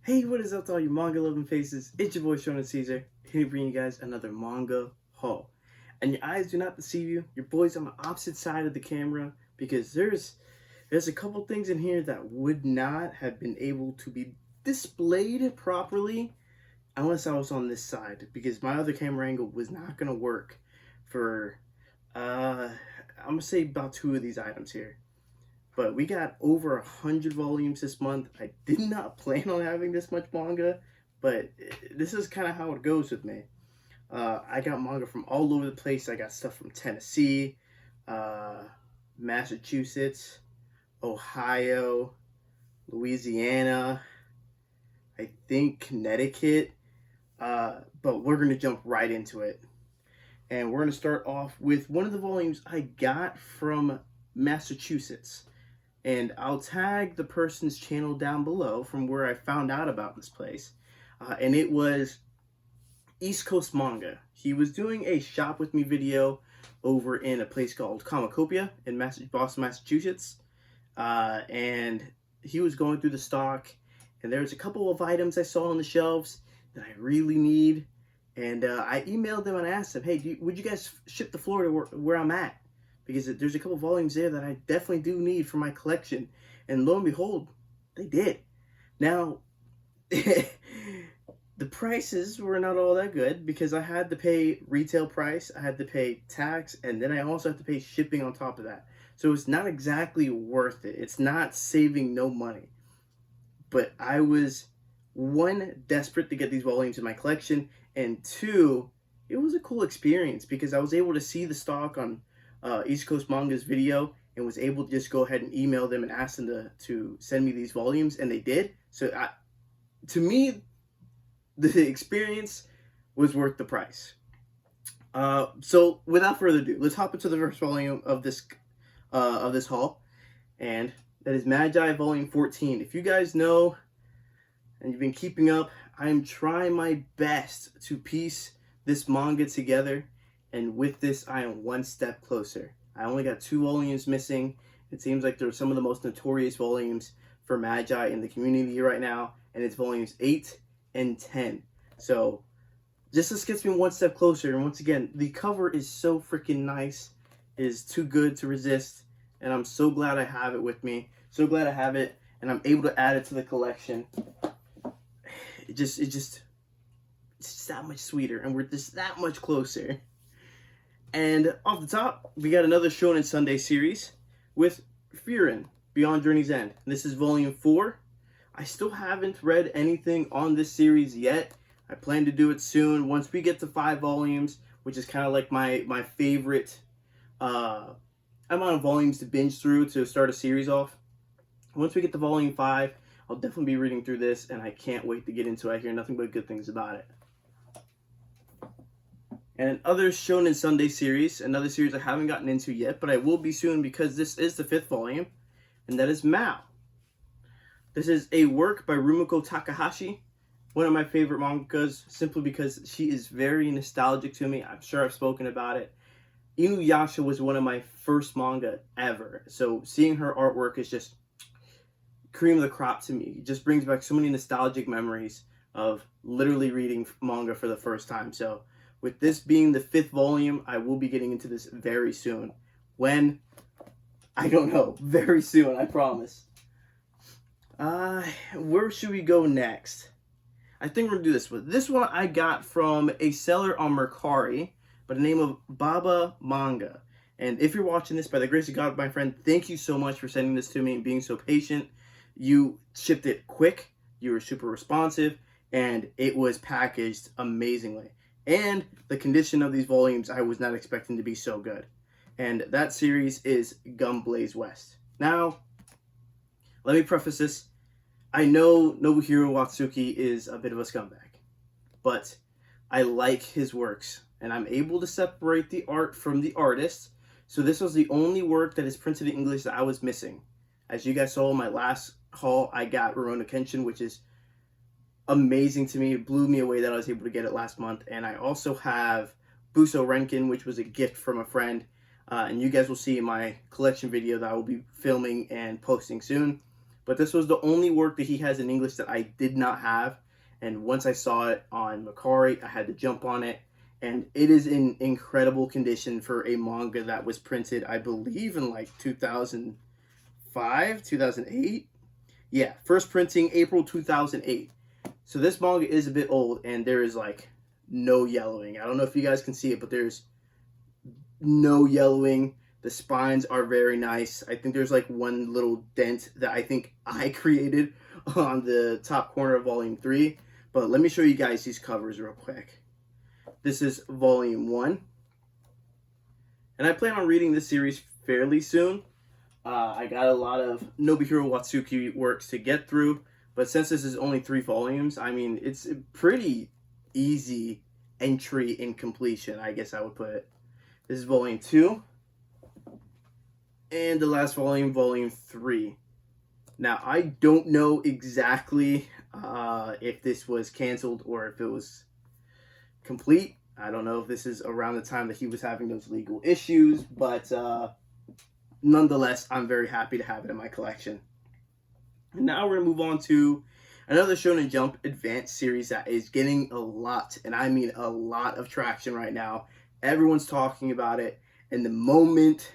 Hey, what is up to all you manga loving faces? It's your boy Shonen Caesar, here to bring you guys another manga haul. And your eyes do not deceive you. Your boy's on the opposite side of the camera because there's a couple things in here that would not have been able to be displayed properly unless I was on this side, because my other camera angle was not gonna work for I'm gonna say about two of these items here. But we got over 100 volumes this month. I did not plan on having this much manga, but this is kind of how it goes with me. I got manga from all over the place. I got stuff from Tennessee, uh, Massachusetts, Ohio, Louisiana, I think Connecticut. But we're going to jump right into it. And we're going to start off with one of the volumes I got from Massachusetts. And I'll tag the person's channel down below from where I found out about this place. And it was EastCoastManga. He was doing a shop with me video over in a place called Comicopia in Boston, Massachusetts. And he was going through the stock, and there was a couple of items I saw on the shelves that I really need. And I emailed them and asked them, hey, would you guys ship to Florida where I'm at? Because there's a couple volumes there that I definitely do need for my collection. And lo and behold, they did. Now, the prices were not all that good because I had to pay retail price, I had to pay tax, and then I also have to pay shipping on top of that. So it's not exactly worth it. It's not saving no money. But I was, one, desperate to get these volumes in my collection, and two, it was a cool experience because I was able to see the stock on EastCoastManga's video and was able to just go ahead and email them and ask them to send me these volumes, and they did. So to me, the experience was worth the price. So without further ado, let's hop into the first volume of this haul, and that is Magi Volume 14. If you guys know and you've been keeping up, I'm trying my best to piece this manga together. And with this, I am one step closer. I only got 2 volumes missing. It seems like they're some of the most notorious volumes for Magi in the community right now. And it's volumes 8 and 10. So, this gets me one step closer. And once again, the cover is so freaking nice. It is too good to resist. And I'm so glad I have it with me. So glad I have it. And I'm able to add it to the collection. It's just that much sweeter. And we're just that much closer. And off the top, we got another Shonen Sunday series with Frieren, Beyond Journey's End. This is volume 4. I still haven't read anything on this series yet. I plan to do it soon. Once we get to 5 volumes, which is kind of like my favorite amount of volumes to binge through to start a series off. Once we get to volume 5, I'll definitely be reading through this, and I can't wait to get into it. I hear nothing but good things about it. And another Shonen Sunday series, another series I haven't gotten into yet, but I will be soon because this is the 5th volume, and that is Mao. This is a work by Rumiko Takahashi, one of my favorite mangakas, simply because she is very nostalgic to me. I'm sure I've spoken about it. Inuyasha was one of my first manga ever, so seeing her artwork is just cream of the crop to me. It just brings back so many nostalgic memories of literally reading manga for the first time. So with this being the 5th volume, I will be getting into this very soon. When? I don't know. Very soon, I promise. Where should we go next? I think we're going to do this one. This one I got from a seller on Mercari by the name of Baba Manga. And if you're watching this, by the grace of God, my friend, thank you so much for sending this to me and being so patient. You shipped it quick, you were super responsive, and it was packaged amazingly. And the condition of these volumes I was not expecting to be so good. And that series is Gunblaze West. Now, let me preface this. I know Nobuhiro Watsuki is a bit of a scumbag, but I like his works, and I'm able to separate the art from the artist. So this was the only work that is printed in English that I was missing. As you guys saw in my last haul, I got Rurouni Kenshin, which is amazing to me. It blew me away that I was able to get it last month. And I also have Buso Renkin, which was a gift from a friend. And you guys will see in my collection video that I will be filming and posting soon. But this was the only work that he has in English that I did not have. And once I saw it on Mercari, I had to jump on it. And it is in incredible condition for a manga that was printed, I believe, in like 2005, 2008. Yeah, first printing April 2008. So this manga is a bit old, and there is like no yellowing. I don't know if you guys can see it, but there's no yellowing. The spines are very nice. I think there's like one little dent that I think I created on the top corner of volume 3. But let me show you guys these covers real quick. This is volume 1. And I plan on reading this series fairly soon. I got a lot of Nobuhiro Watsuki works to get through. But since this is only 3 volumes, I mean, it's a pretty easy entry in completion, I guess I would put it. This is volume 2. And the last volume, volume 3. Now, I don't know exactly if this was canceled or if it was complete. I don't know if this is around the time that he was having those legal issues, but nonetheless, I'm very happy to have it in my collection. And now we're going to move on to another Shonen Jump Advanced series that is getting a lot, and I mean a lot of traction right now. Everyone's talking about it, and the moment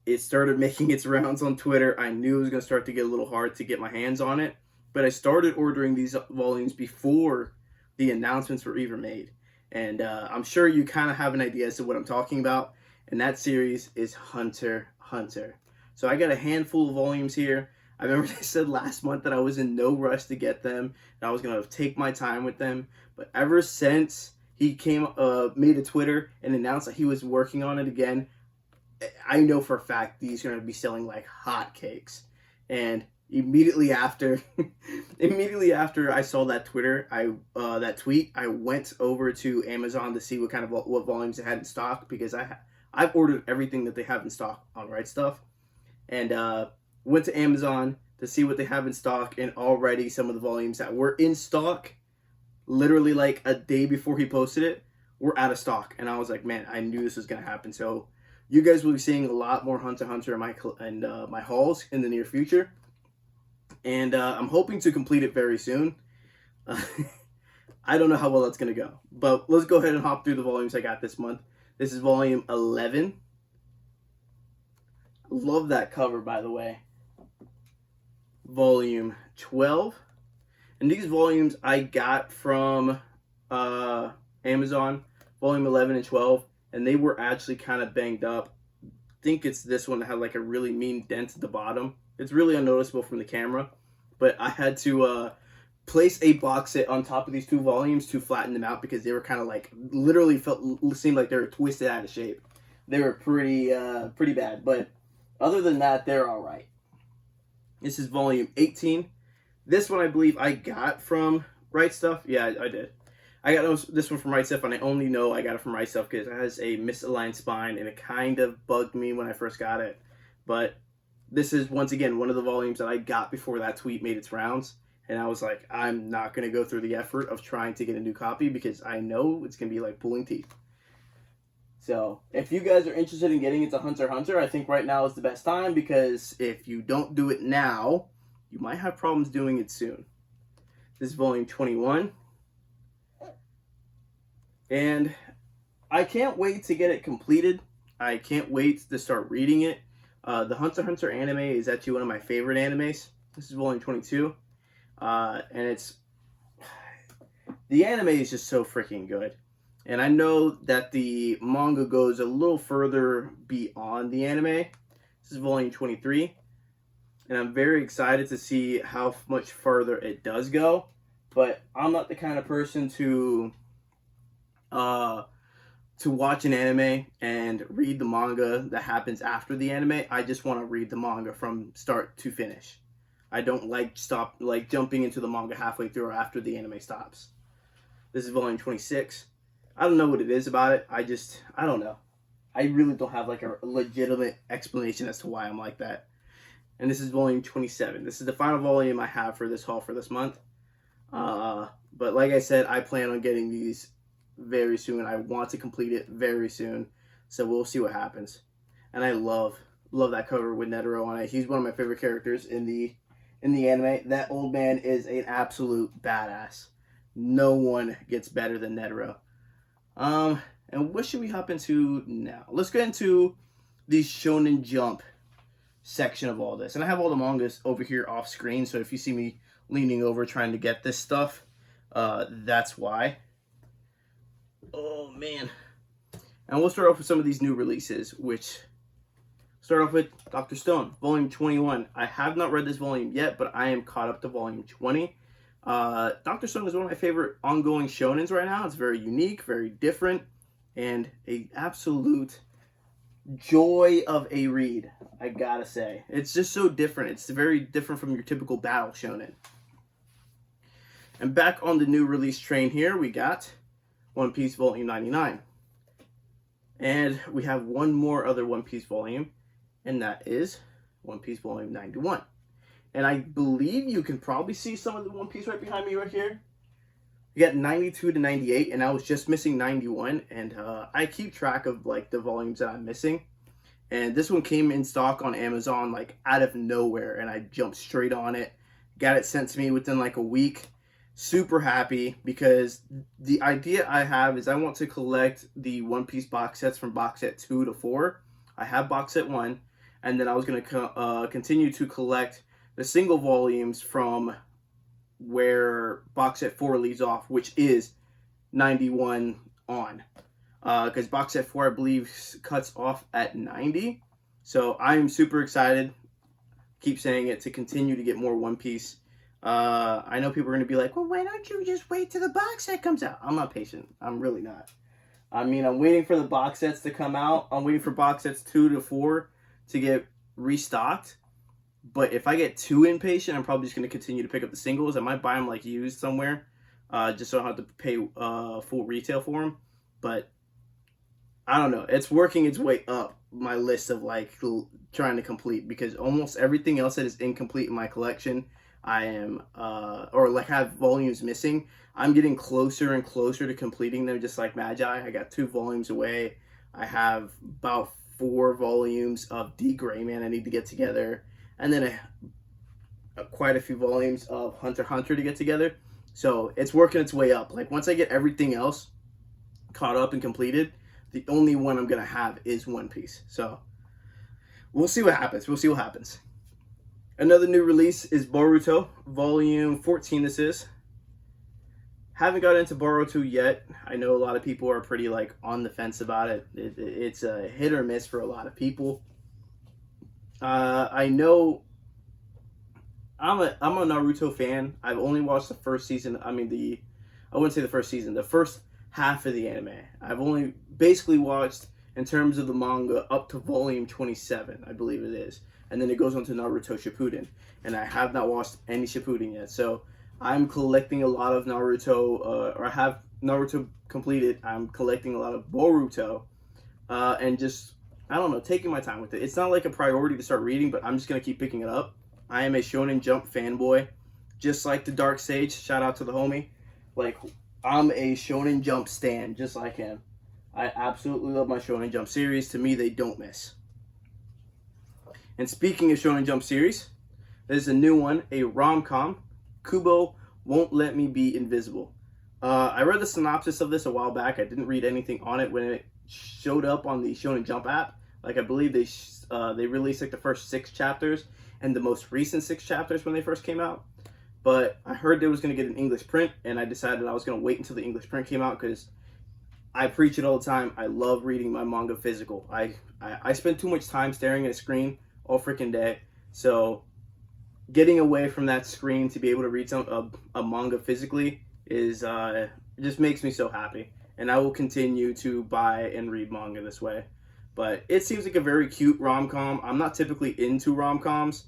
it started making its rounds on Twitter, I knew it was going to start to get a little hard to get my hands on it. But I started ordering these volumes before the announcements were even made. And I'm sure you kind of have an idea as to what I'm talking about. And that series is Hunter x Hunter. So I got a handful of volumes here. I remember I said last month that I was in no rush to get them, and I was going to take my time with them. But ever since he made a Twitter and announced that he was working on it again, I know for a fact these are going to be selling like hotcakes. And immediately after I saw that that tweet, I went over to Amazon to see what volumes they had in stock, because I've ordered everything that they have in stock on Right Stuff, and went to Amazon to see what they have in stock, and already some of the volumes that were in stock, literally like a day before he posted it, were out of stock. And I was like, man, I knew this was going to happen. So you guys will be seeing a lot more Hunter x Hunter in my hauls in the near future. And I'm hoping to complete it very soon. I don't know how well that's going to go. But let's go ahead and hop through the volumes I got this month. This is volume 11. Love that cover, by the way. Volume 12. And these volumes I got from Amazon. Volume 11 and 12. And they were actually kind of banged up. I think it's this one that had like a really mean dent at the bottom. It's really unnoticeable from the camera. But I had to place a box set on top of these 2 volumes to flatten them out, because they were kind of like, literally seemed like they were twisted out of shape. They were pretty bad. But other than that, they're all right. This is volume 18. This one I believe I got from Right Stuff. Yeah, I did. I got this one from Right Stuff, and I only know I got it from Right Stuff because it has a misaligned spine, and it kind of bugged me when I first got it. But this is, once again, one of the volumes that I got before that tweet made its rounds. And I was like, I'm not going to go through the effort of trying to get a new copy, because I know it's going to be like pulling teeth. So if you guys are interested in getting into Hunter x Hunter, I think right now is the best time, because if you don't do it now, you might have problems doing it soon. This is volume 21. And I can't wait to get it completed. I can't wait to start reading it. The Hunter x Hunter anime is actually one of my favorite animes. This is volume 22. And the anime is just so freaking good. And I know that the manga goes a little further beyond the anime. This is volume 23. And I'm very excited to see how much further it does go. But I'm not the kind of person to watch an anime and read the manga that happens after the anime. I just want to read the manga from start to finish. I don't like jumping into the manga halfway through or after the anime stops. This is volume 26. I don't know what it is about it. I don't know. I really don't have like a legitimate explanation as to why I'm like that. And this is volume 27. This is the final volume I have for this haul for this month. But like I said, I plan on getting these very soon. I want to complete it very soon. So we'll see what happens. And I love love that cover with Netero on it. He's one of my favorite characters in the anime. That old man is an absolute badass. No one gets better than Netero. And what should we hop into now? Let's get into the Shonen Jump section of all this. And I have all the mangas over here off screen, so if you see me leaning over trying to get this stuff, that's why. Oh, man. And we'll start off with some of these new releases, which start off with Dr. Stone, Volume 21. I have not read this volume yet, but I am caught up to Volume 20. Dr. Stone is one of my favorite ongoing shonens right now. It's very unique, very different, and a absolute joy of a read, I gotta say. It's just so different. It's very different from your typical battle shonen. And back on the new release train here, we got One Piece Volume 99. And we have one more other One Piece volume, and that is One Piece Volume 91. And I believe you can probably see some of the One Piece right behind me right here. We got 92 to 98, and I was just missing 91, and I keep track of like the volumes that I'm missing. And this one came in stock on Amazon like out of nowhere, and I jumped straight on it. Got it sent to me within like a week. Super happy, because the idea I have is I want to collect the One Piece box sets from box set 2 to 4. I have box set 1, and then I was going to continue to collect the single volumes from where box set 4 leaves off, which is 91 on. Because box set 4, I believe, cuts off at 90. So I'm super excited, keep saying it, to continue to get more One Piece. I know people are going to be like, well, why don't you just wait till the box set comes out? I'm not patient. I'm really not. I mean, I'm waiting for the box sets to come out. I'm waiting for box sets 2 to 4 to get restocked. But if I get too impatient, I'm probably just going to continue to pick up the singles. I might buy them like used somewhere, just so I don't have to pay full retail for them. But I don't know. It's working its way up my list of like trying to complete, because almost everything else that is incomplete in my collection, I am, or like have volumes missing. I'm getting closer and closer to completing them, just like Magi. I got 2 volumes away. I have about 4 volumes of D Gray Man I need to get together. And then quite a few volumes of Hunter x Hunter to get together. So it's working its way up. Like once I get everything else caught up and completed, the only one I'm going to have is One Piece. So we'll see what happens. We'll see what happens. Another new release is Boruto, Volume 14 this is. Haven't got into Boruto yet. I know a lot of people are pretty like on the fence about it. It's a hit or miss for a lot of people. I know I'm a Naruto fan. I've only watched the first season. I wouldn't say the first season, the first half of the anime. I've only basically watched, in terms of the manga, up to volume 27, I believe it is. And then it goes on to Naruto Shippuden. And I have not watched any Shippuden yet. So I'm collecting a lot of Naruto, or I have Naruto completed. I'm collecting a lot of Boruto. And just, I don't know, taking my time with it. It's not like a priority to start reading, but I'm just going to keep picking it up. I am a Shonen Jump fanboy. Just like the Dark Sage, shout out to the homie. Like, I'm a Shonen Jump stan, just like him. I absolutely love my Shonen Jump series. To me, they don't miss. And speaking of Shonen Jump series, there's a new one, a rom-com, Kubo Won't Let Me Be Invisible. I read the synopsis of this a while back. I didn't read anything on it when it showed up on the Shonen Jump app. Like, I believe they released like the first 6 chapters and the most recent 6 chapters when they first came out. But I heard they was going to get an English print, and I decided I was going to wait until the English print came out, because I preach it all the time. I love reading my manga physical. I spend too much time staring at a screen all freaking day. So getting away from that screen to be able to read a manga physically is just makes me so happy. And I will continue to buy and read manga this way. But it seems like a very cute rom-com. I'm not typically into rom-coms,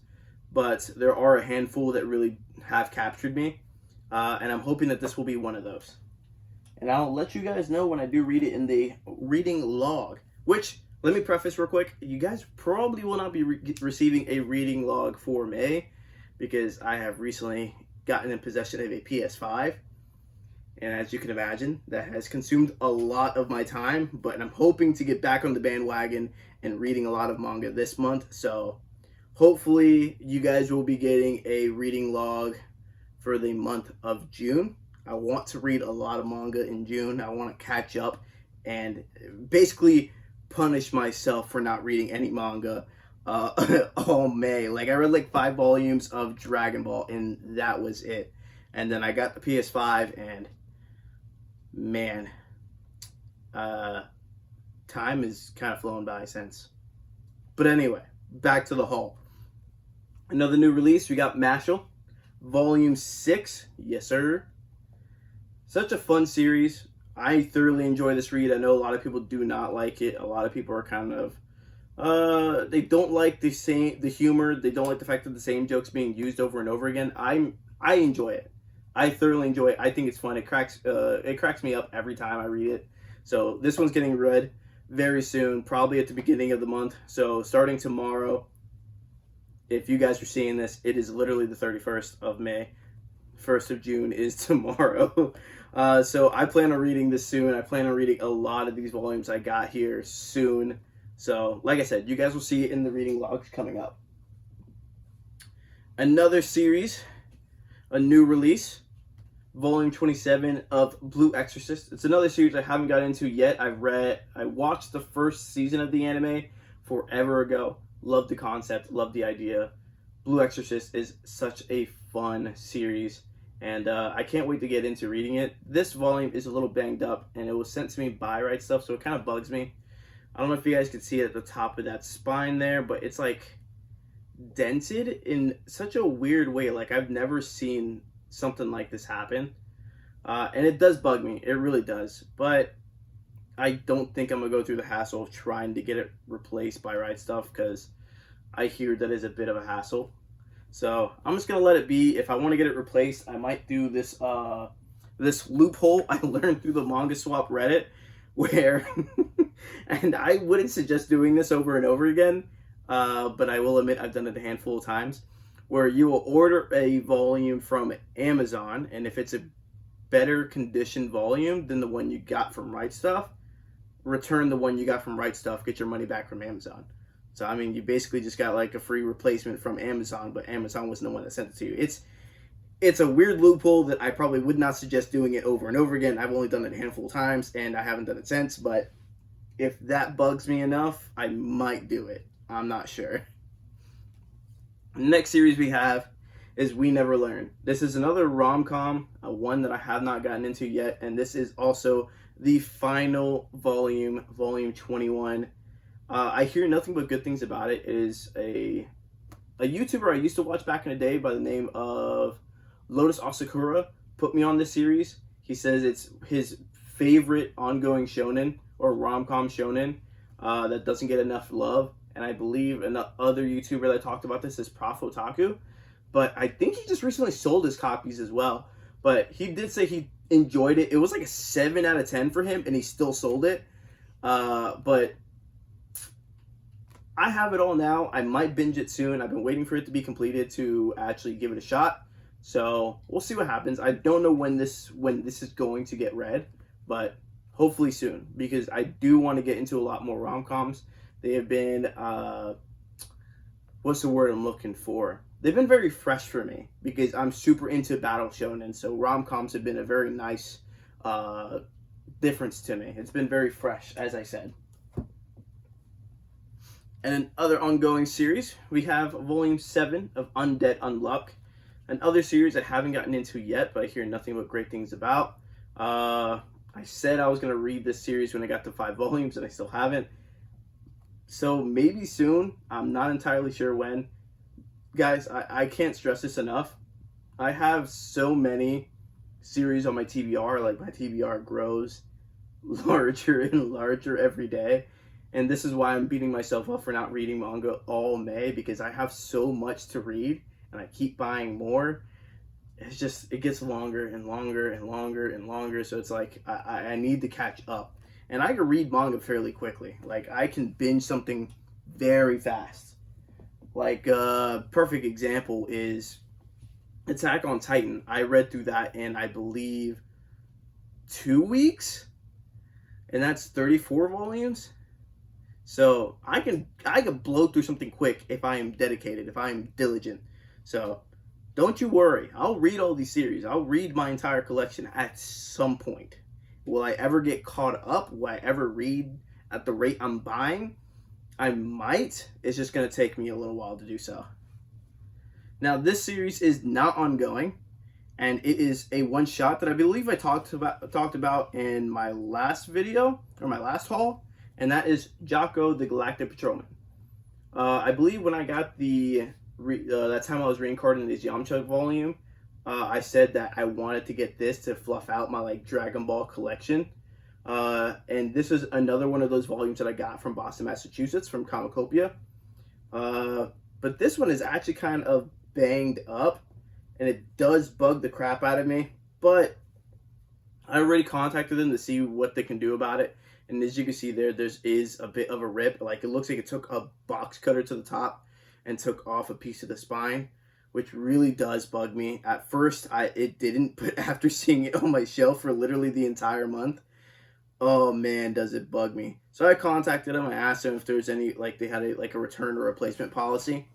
but there are a handful that really have captured me. And I'm hoping that this will be one of those. And I'll let you guys know when I do read it in the reading log. Which, let me preface real quick, you guys probably will not be receiving a reading log for May, because I have recently gotten in possession of a PS5. And as you can imagine, that has consumed a lot of my time, but I'm hoping to get back on the bandwagon and reading a lot of manga this month. So hopefully you guys will be getting a reading log for the month of June. I want to read a lot of manga in June. I want to catch up and basically punish myself for not reading any manga all May. Like I read like 5 volumes of Dragon Ball and that was it. And then I got the PS5 and man, time has kind of flown by since. But anyway, back to the haul. Another new release, we got Mashle, Volume 6. Yes, sir. Such a fun series. I thoroughly enjoy this read. I know a lot of people do not like it. A lot of people are kind of, they don't like the humor. They don't like the fact that the same jokes being used over and over again. I enjoy it. I thoroughly enjoy it. I think it's fun. It cracks me up every time I read it. So this one's getting read very soon, probably at the beginning of the month. So starting tomorrow, if you guys are seeing this, it is literally the 31st of May. 1st of June is tomorrow. So I plan on reading this soon. I plan on reading a lot of these volumes I got here soon. So like I said, you guys will see it in the reading logs coming up. Another series, a new release. Volume 27 of Blue Exorcist. It's another series I haven't got into yet. I watched the first season of the anime forever ago. Love the concept, love the idea. Blue Exorcist is such a fun series, and I can't wait to get into reading it. This volume is a little banged up, and it was sent to me by Right Stuff, so it kind of bugs me. I don't know if you guys can see it at the top of that spine there, but it's like dented in such a weird way. Like I've never seen something like this happen, and it does bug me. It really does, but I don't think I'm gonna go through the hassle of trying to get it replaced by Right Stuff, because I hear that is a bit of a hassle. So I'm just gonna let it be. If I want to get it replaced, I might do this this loophole I learned through the Manga Swap Reddit, where and I wouldn't suggest doing this over and over again, but I will admit I've done it a handful of times, where you will order a volume from Amazon, and if it's a better conditioned volume than the one you got from Right Stuff, return the one you got from Right Stuff, get your money back from Amazon. So, I mean, you basically just got like a free replacement from Amazon, but Amazon wasn't the one that sent it to you. It's a weird loophole that I probably would not suggest doing it over and over again. I've only done it a handful of times, and I haven't done it since, but if that bugs me enough, I might do it. I'm not sure. Next series we have is We Never Learn. This is another rom-com, one that I have not gotten into yet, and this is also the final volume, volume 21. I hear nothing but good things about it. It is a YouTuber I used to watch back in the day by the name of Lotus Asakura put me on this series. He says it's his favorite ongoing shonen or rom-com shonen that doesn't get enough love. And I believe another YouTuber that talked about this is Prof Otaku. But I think he just recently sold his copies as well. But he did say he enjoyed it. It was like a 7 out of 10 for him, and he still sold it. But I have it all now. I might binge it soon. I've been waiting for it to be completed to actually give it a shot. So we'll see what happens. I don't know when this is going to get read, but hopefully soon, because I do want to get into a lot more rom-coms. They have been, what's the word I'm looking for? They've been very fresh for me because I'm super into battle shonen. So rom-coms have been a very nice difference to me. It's been very fresh, as I said. And in other ongoing series, we have Volume 7 of Undead Unluck. Another series I haven't gotten into yet, but I hear nothing but great things about. I said I was going to read this series when I got to 5 volumes, and I still haven't. So maybe soon. I'm not entirely sure when. Guys, I can't stress this enough. I have so many series on my TBR. Like, my TBR grows larger and larger every day. And this is why I'm beating myself up for not reading manga all May, because I have so much to read and I keep buying more. It's just, it gets longer and longer and longer and longer. So it's like, I need to catch up. And I can read manga fairly quickly. Like, I can binge something very fast. Like, perfect example is Attack on Titan. I read through that in, I believe, 2 weeks, and that's 34 volumes. So I can blow through something quick if I am dedicated, if I am diligent. So don't you worry. I'll read all these series. I'll read my entire collection at some point. Will I ever get caught up? Will I ever read at the rate I'm buying? I might. It's just going to take me a little while to do so. Now, this series is not ongoing, and it is a one-shot that I believe I talked about in my last video, or my last haul, and that is Zagrojo the Galactic Patrolman. I believe when I got that time I was reincarnating this Yamcha volume, I said that I wanted to get this to fluff out my Dragon Ball collection. And this is another one of those volumes that I got from Boston, Massachusetts, from Comicopia. But this one is actually kind of banged up, and it does bug the crap out of me. But I already contacted them to see what they can do about it. And as you can see there is a bit of a rip. It looks like it took a box cutter to the top and took off a piece of the spine, which really does bug me. At first, it didn't, but after seeing it on my shelf for literally the entire month, oh man, does it bug me. So I contacted them. I asked them if there's any, they had a return or replacement policy.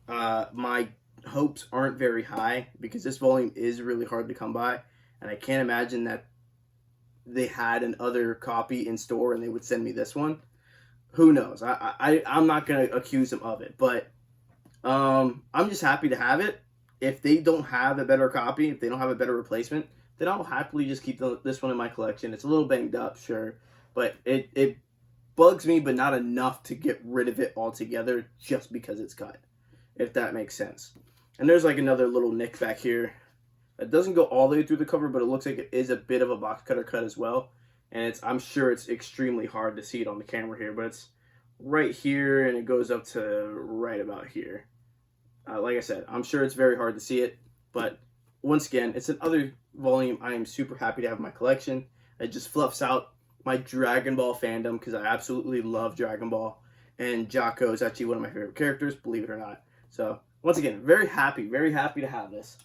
My hopes aren't very high because this volume is really hard to come by, and I can't imagine that they had an other copy in store and they would send me this one. Who knows? I'm not going to accuse them of it, but I'm just happy to have it. If they don't have a better copy, if they don't have a better replacement, then I'll happily just keep this one in my collection. It's a little banged up, sure, but it bugs me, but not enough to get rid of it altogether just because it's cut, if that makes sense. And there's another little nick back here. It doesn't go all the way through the cover, but it looks like it is a bit of a box cutter cut as well. And I'm sure it's extremely hard to see it on the camera here, but it's right here and it goes up to right about here. Like I said, I'm sure it's very hard to see it, but once again, it's another volume I am super happy to have in my collection. It just fluffs out my Dragon Ball fandom because I absolutely love Dragon Ball, and Zagrojo is actually one of my favorite characters, believe it or not. So once again, very happy to have this.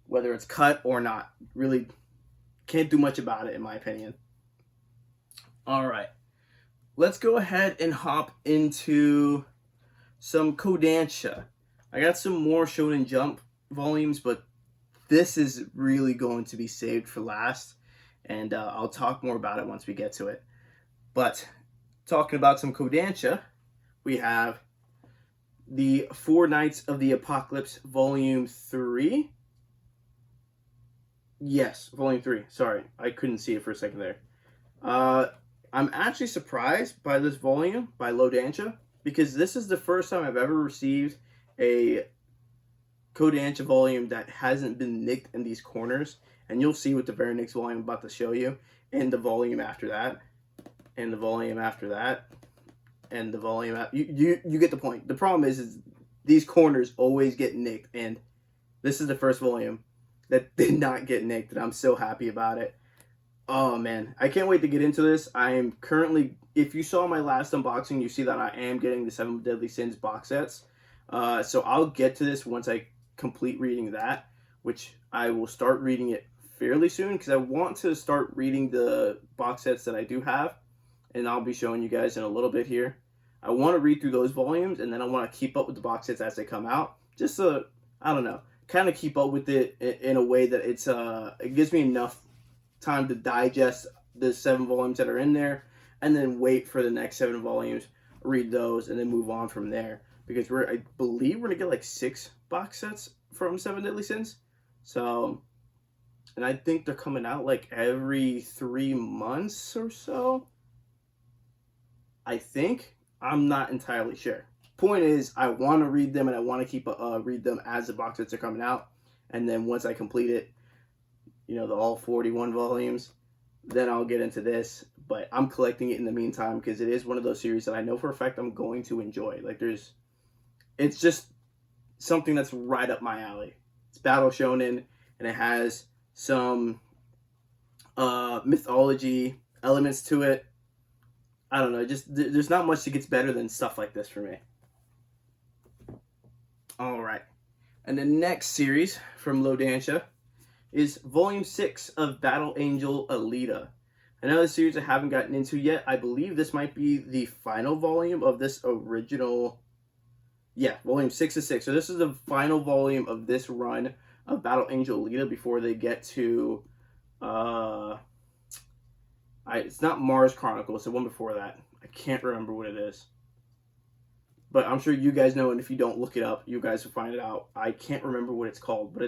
Whether it's cut or not, really can't do much about it in my opinion. Alright, let's go ahead and hop into some Kodansha. I got some more Shonen Jump volumes, but this is really going to be saved for last, and I'll talk more about it once we get to it. But talking about some Kodansha, we have the 4 Nights of the Apocalypse Volume 3. Yes, Volume 3. Sorry, I couldn't see it for a second there. I'm actually surprised by this volume by Kodansha, because this is the first time I've ever received a Kodansha volume that hasn't been nicked in these corners. And you'll see with the very next volume I'm about to show you, and the volume after that, and the volume after that, and the volume after. You get the point. The problem is these corners always get nicked, and this is the first volume that did not get nicked, and I'm so happy about it. Oh man, I can't wait to get into this. I am currently, if you saw my last unboxing, you see that I am getting the 7 Deadly Sins box sets. So I'll get to this once I complete reading that, which I will start reading it fairly soon, because I want to start reading the box sets that I do have, and I'll be showing you guys in a little bit here. I want to read through those volumes, and then I want to keep up with the box sets as they come out, just to, I don't know, kind of keep up with it in a way that it gives me enough time to digest the 7 volumes that are in there, and then wait for the next 7 volumes, read those, and then move on from there. Because I believe we're gonna get 6 box sets from 7 Deadly Sins. So, and I think they're coming out every 3 months or so. I think. I'm not entirely sure. Point is, I want to read them, and I want to keep read them as the box sets are coming out. And then once I complete it, the all 41 volumes, then I'll get into this. But I'm collecting it in the meantime because it is one of those series that I know for a fact I'm going to enjoy. It's just something that's right up my alley. It's Battle Shonen, and it has some mythology elements to it. I don't know, there's not much that gets better than stuff like this for me. Alright, and the next series from Kodansha is Volume 6 of Battle Angel Alita. Another series I haven't gotten into yet. I believe this might be the final volume of this original... Yeah, Volume 6 is 6. So this is the final volume of this run of Battle Angel Alita before they get to... it's not Mars Chronicles, it's the one before that. I can't remember what it is. But I'm sure you guys know, and if you don't, look it up. You guys will find it out. I can't remember what it's called, but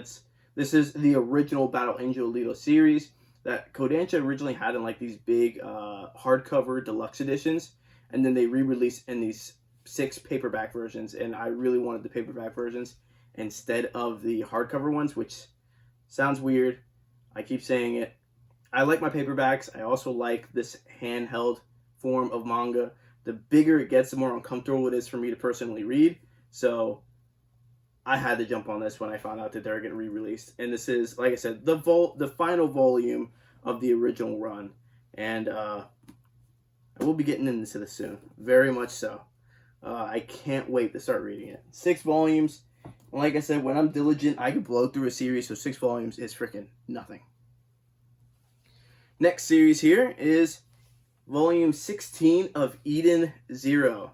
this is the original Battle Angel Alita series that Kodansha originally had in like these big hardcover deluxe editions, and then they re-released in these 6 paperback versions, and I really wanted the paperback versions instead of the hardcover ones, which sounds weird. I keep saying it. I like my paperbacks. I also like this handheld form of manga. The bigger it gets, the more uncomfortable it is for me to personally read. So I had to jump on this when I found out that they're getting re-released. And this is, like I said, the final volume of the original run. And I will be getting into this soon. Very much so. I can't wait to start reading it. 6 volumes. And like I said, when I'm diligent, I can blow through a series. So 6 volumes is freaking nothing. Next series here is Volume 16 of Eden Zero.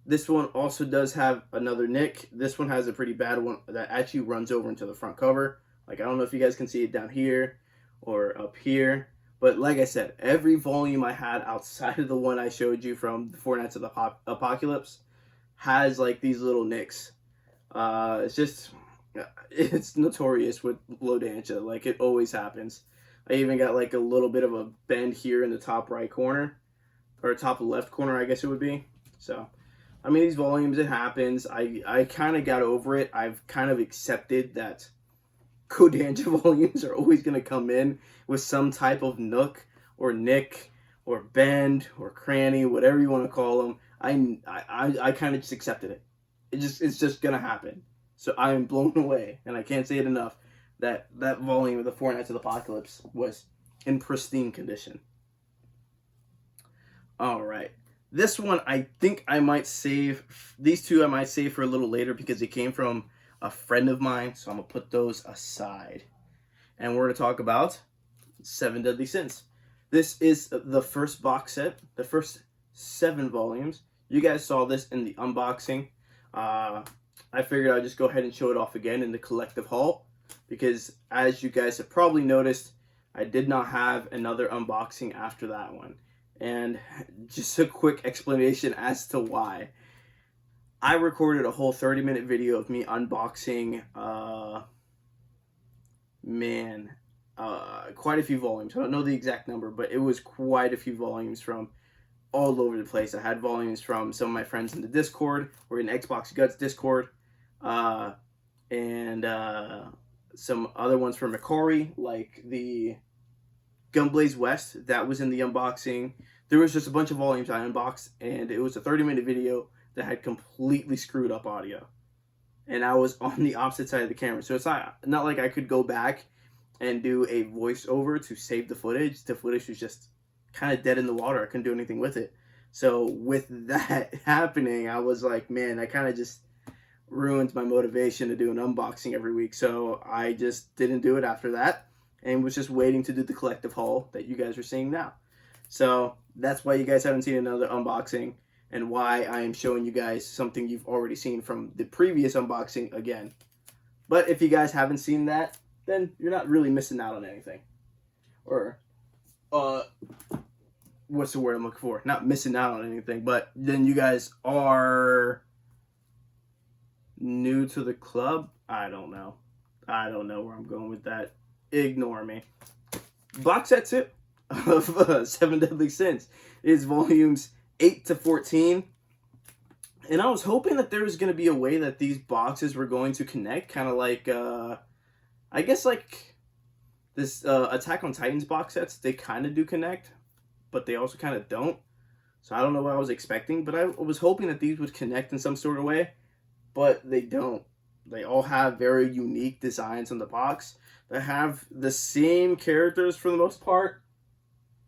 This one also does have another nick. This one has a pretty bad one that actually runs over into the front cover. Like, I don't know if you guys can see it down here or up here. But like I said, every volume I had outside of the one I showed you from the Four Nights of the Apocalypse has like these little nicks. It's notorious with Kodansha. Like, it always happens. I even got like a little bit of a bend here in the top right corner, or top left corner, I guess it would be. So, I mean, these volumes, it happens. I kind of got over it. I've kind of accepted that Kodansha volumes are always going to come in with some type of nook or nick or bend or cranny, whatever you want to call them. I kind of just accepted it. It's just going to happen. So I am blown away, and I can't say it enough, that volume of the Four Nights of the Apocalypse was in pristine condition. Alright. This one, I think I might save... These two I might save for a little later because they came from a friend of mine. So I'm going to put those aside. And we're going to talk about 7 Deadly Sins. This is the first box set. The first 7 volumes. You guys saw this in the unboxing. I figured I'd just go ahead and show it off again in the collective haul. Because as you guys have probably noticed, I did not have another unboxing after that one. And just a quick explanation as to why. I recorded a whole 30-minute video of me unboxing, quite a few volumes. I don't know the exact number, but it was quite a few volumes from all over the place. I had volumes from some of my friends in the Discord, or in Xboxgut's Discord, and some other ones from Mercari, like the Gunblaze West, that was in the unboxing. There was just a bunch of volumes I unboxed, and it was a 30-minute video that had completely screwed up audio. And I was on the opposite side of the camera, so it's not like I could go back and do a voiceover to save the footage. The footage was just kind of dead in the water. I couldn't do anything with it. So with that happening, I was like, man, I kind of just ruined my motivation to do an unboxing every week. So I just didn't do it after that, and was just waiting to do the collective haul that you guys are seeing now. So that's why you guys haven't seen another unboxing, and why I am showing you guys something you've already seen from the previous unboxing again. But if you guys haven't seen that, then you're not really missing out on anything. Or what's the word I'm looking for? Not missing out on anything, but then you guys are new to the club. I don't know where I'm going with that. Ignore me. Box set 2 of 7 Deadly Sins is volumes 8 to 14. And I was hoping that there was going to be a way that these boxes were going to connect, kind of like I guess like this Attack on Titans box sets. They kind of do connect, but they also kind of don't. So I don't know what I was expecting, but I was hoping that these would connect in some sort of way. But they don't. They all have very unique designs on the box. They have the same characters for the most part.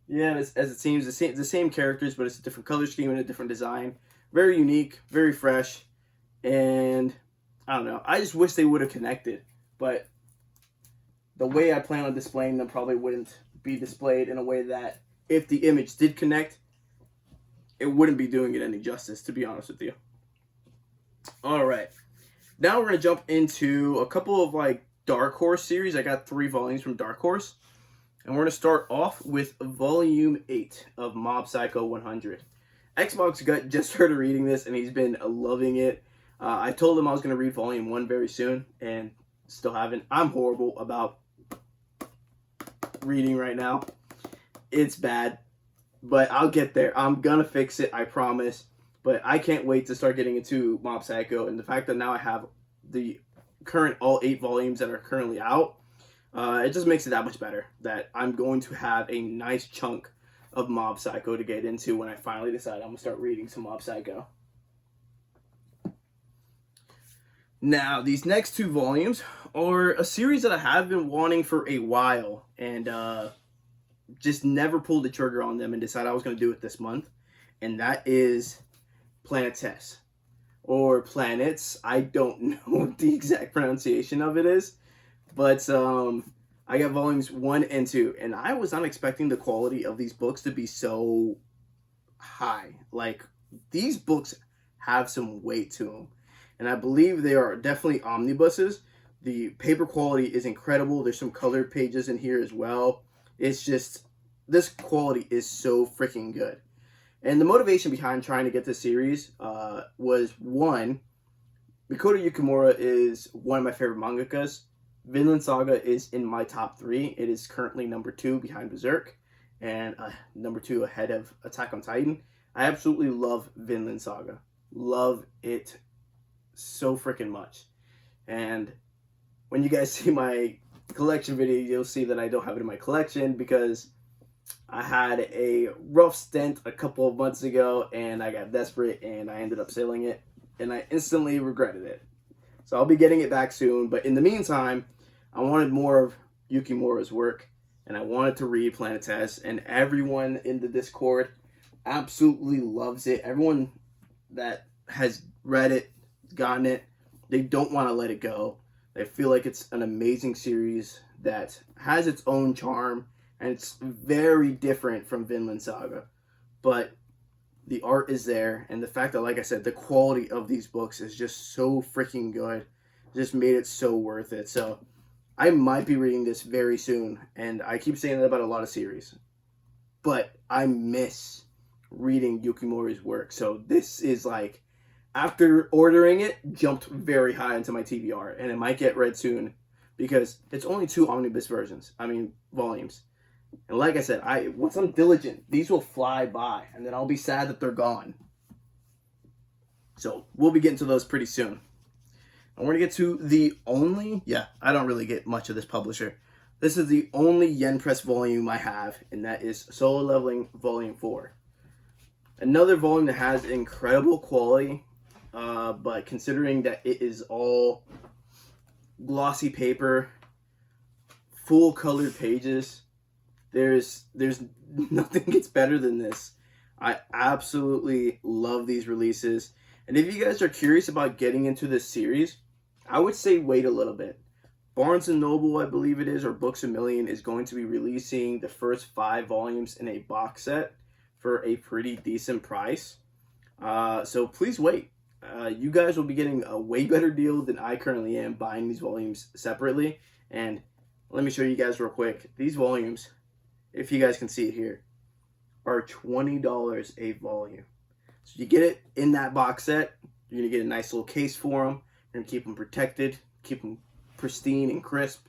Yeah, as it seems, the same characters, but it's a different color scheme and a different design. Very unique, very fresh, and I don't know. I just wish they would have connected, but the way I plan on displaying them probably wouldn't be displayed in a way that if the image did connect, it wouldn't be doing it any justice, to be honest with you. All right. Now we're going to jump into a couple of like Dark Horse series. I got 3 volumes from Dark Horse. And we're going to start off with Volume 8 of Mob Psycho 100. Xboxgut just started reading this, and he's been loving it. I told him I was going to read Volume 1 very soon, and still haven't. I'm horrible about reading right now. It's bad, but I'll get there. I'm going to fix it, I promise. But I can't wait to start getting into Mob Psycho, and the fact that now I have the current all 8 volumes that are currently out, it just makes it that much better that I'm going to have a nice chunk of Mob Psycho to get into when I finally decide I'm going to start reading some Mob Psycho. Now, these next 2 volumes are a series that I have been wanting for a while and just never pulled the trigger on them and decided I was going to do it this month. And that is Planetes, or Planets. I don't know what the exact pronunciation of it is. But I got volumes 1 and 2, and I was not expecting the quality of these books to be so high. Like, these books have some weight to them, and I believe they are definitely omnibuses. The paper quality is incredible. There's some colored pages in here as well. It's just, this quality is so freaking good. And the motivation behind trying to get this series was, 1, Makoto Yukimura is one of my favorite mangakas. Vinland Saga is in my top 3. It is currently number 2 behind Berserk and number 2 ahead of Attack on Titan. I absolutely love Vinland Saga. Love it so freaking much. And when you guys see my collection video, you'll see that I don't have it in my collection because I had a rough stint a couple of months ago and I got desperate and I ended up selling it and I instantly regretted it. So I'll be getting it back soon, but in the meantime, I wanted more of Yukimura's work, and I wanted to read Planetes, and everyone in the Discord absolutely loves it. Everyone that has read it, gotten it, they don't want to let it go. They feel like it's an amazing series that has its own charm, and it's very different from Vinland Saga. But the art is there, and the fact that, like I said, the quality of these books is just so freaking good. Just made it so worth it. So I might be reading this very soon, and I keep saying that about a lot of series. But I miss reading Yukimura's work. So this is like, after ordering it, jumped very high into my TBR, and it might get read soon because it's only 2 omnibus volumes. And like I said, once I'm diligent, these will fly by, and then I'll be sad that they're gone. So we'll be getting to those pretty soon. I want to get to the only, I don't really get much of this publisher. This is the only Yen Press volume I have, and that is Solo Leveling Volume 4. Another volume that has incredible quality, but considering that it is all glossy paper, full colored pages, there's nothing gets better than this. I absolutely love these releases. And if you guys are curious about getting into this series, I would say wait a little bit. Barnes & Noble, I believe it is, or Books A Million, is going to be releasing the first 5 volumes in a box set for a pretty decent price. So please wait. You guys will be getting a way better deal than I currently am buying these volumes separately. And let me show you guys real quick. These volumes, if you guys can see it here, are $20 a volume. So you get it in that box set. You're going to get a nice little case for them. You're going to keep them protected, keep them pristine and crisp.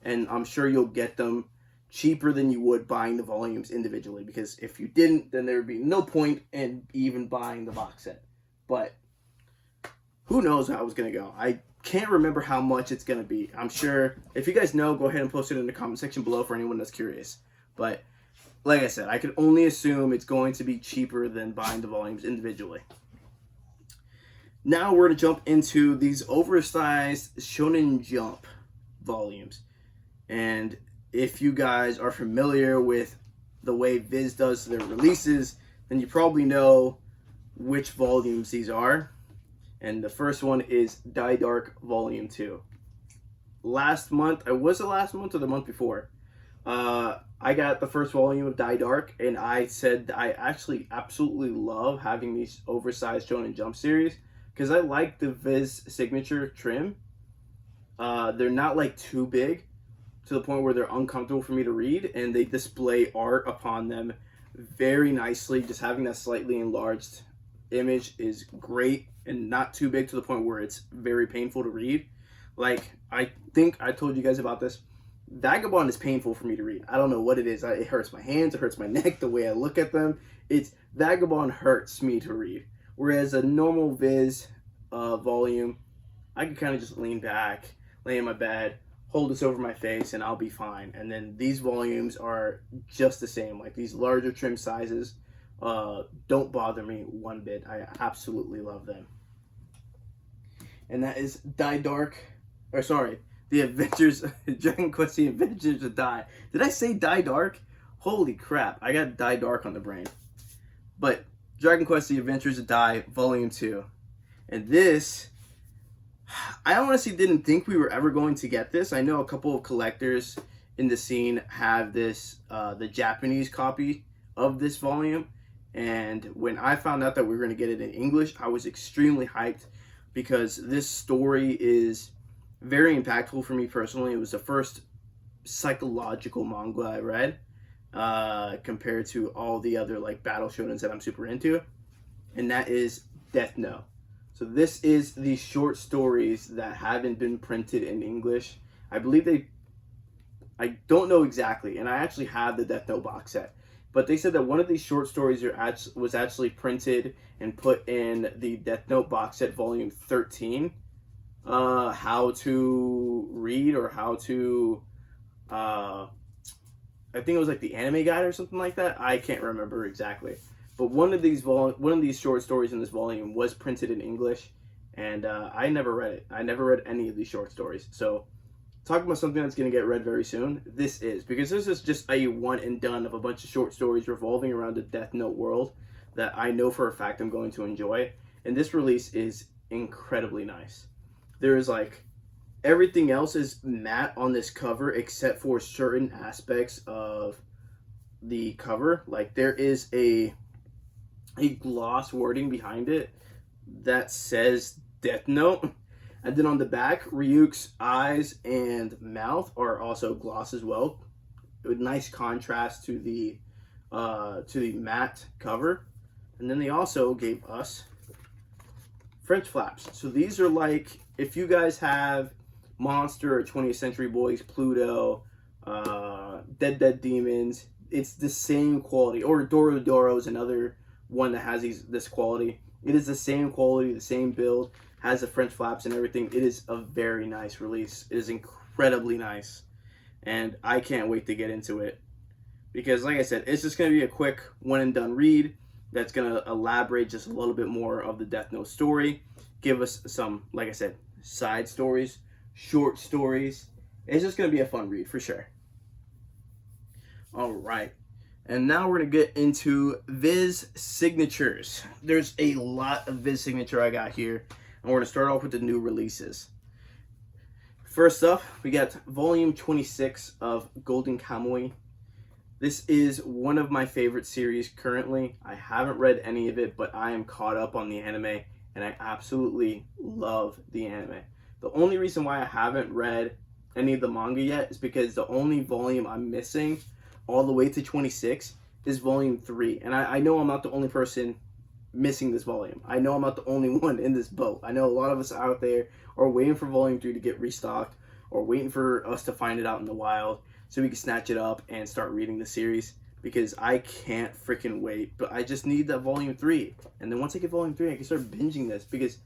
And I'm sure you'll get them cheaper than you would buying the volumes individually. Because if you didn't, then there would be no point in even buying the box set. But who knows how it's going to go. I can't remember how much it's going to be. I'm sure if you guys know, go ahead and post it in the comment section below for anyone that's curious. But like I said, I can only assume it's going to be cheaper than buying the volumes individually. Now we're going to jump into these oversized Shonen Jump volumes. And if you guys are familiar with the way Viz does their releases, then you probably know which volumes these are. And the first one is Die Dark Volume 2. last month, was it last month or the month before? I got the first volume of Die Dark, and I said I actually absolutely love having these oversized Shonen Jump series because I like the Viz signature trim. They're not like too big to the point where they're uncomfortable for me to read, and they display art upon them very nicely. Just having that slightly enlarged image is great and not too big to the point where it's very painful to read. Like, I think I told you guys about this. Vagabond is painful for me to read. I don't know what it is. It hurts my hands, it hurts my neck, the way I look at them. Vagabond hurts me to read. Whereas a normal Viz volume, I can kind of just lean back, lay in my bed, hold this over my face, and I'll be fine. And then these volumes are just the same. Like, these larger trim sizes don't bother me one bit. I absolutely love them. And that is Die Dark, or sorry, The Adventures, Dragon Quest The Adventures of Die. Did I say Die Dark? Holy crap, I got Die Dark on the brain. But Dragon Quest The Adventures of Die, Volume 2. And this, I honestly didn't think we were ever going to get this. I know a couple of collectors in the scene have this, the Japanese copy of this volume. And when I found out that we were going to get it in English, I was extremely hyped because this story is very impactful for me personally. It was the first psychological manga I read compared to all the other like battle shonens that I'm super into, and that is Death Note. So this is the short stories that haven't been printed in English. I believe I don't know exactly, and I actually have the Death Note box set, but they said that one of these short stories was actually printed and put in the Death Note box set volume 13. How to read, or how to I think it was like the anime guide or something like that. I can't remember exactly, but one of these short stories in this volume was printed in English, and I never read it. I never read any of these short stories. So talking about something that's going to get read very soon, this is, because this is just a one and done of a bunch of short stories revolving around the Death Note world that I know for a fact I'm going to enjoy, and this release is incredibly nice. There's like, everything else is matte on this cover except for certain aspects of the cover. Like, there is a gloss wording behind it that says Death Note, and then on the back, Ryuk's eyes and mouth are also gloss as well, with nice contrast to the matte cover. And then they also gave us French flaps. So these are like, if you guys have Monster or 20th Century Boys, Pluto, Dead Demons, it's the same quality. Or Doro Doro is another one that has this quality. It is the same quality, the same build, has the French flaps and everything. It is a very nice release. It is incredibly nice, and I can't wait to get into it, because like I said, it's just going to be a quick one and done read that's going to elaborate just a little bit more of the Death Note story, give us some, like I said, side stories, short stories. It's just going to be a fun read for sure. All right, and now we're going to get into Viz signatures. There's a lot of Viz signature I got here, and we're going to start off with the new releases. First up, we got volume 26 of Golden Kamuy. This is one of my favorite series currently. I haven't read any of it, but I am caught up on the anime, and I absolutely love the anime. The only reason why I haven't read any of the manga yet is because the only volume I'm missing all the way to 26 is volume 3. And I know I'm not the only person missing this volume. I know I'm not the only one in this boat. I know a lot of us out there are waiting for volume 3 to get restocked, or waiting for us to find it out in the wild so we can snatch it up and start reading the series, because I can't freaking wait. But I just need that volume 3. And then once I get volume 3, I can start binging this, because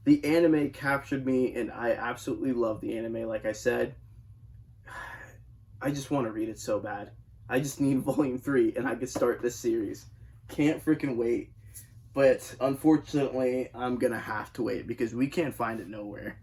the anime captured me, and I absolutely love the anime. Like I said, I just want to read it so bad. I just need volume 3, and I can start this series. Can't freaking wait. But unfortunately, I'm going to have to wait, because we can't find it nowhere.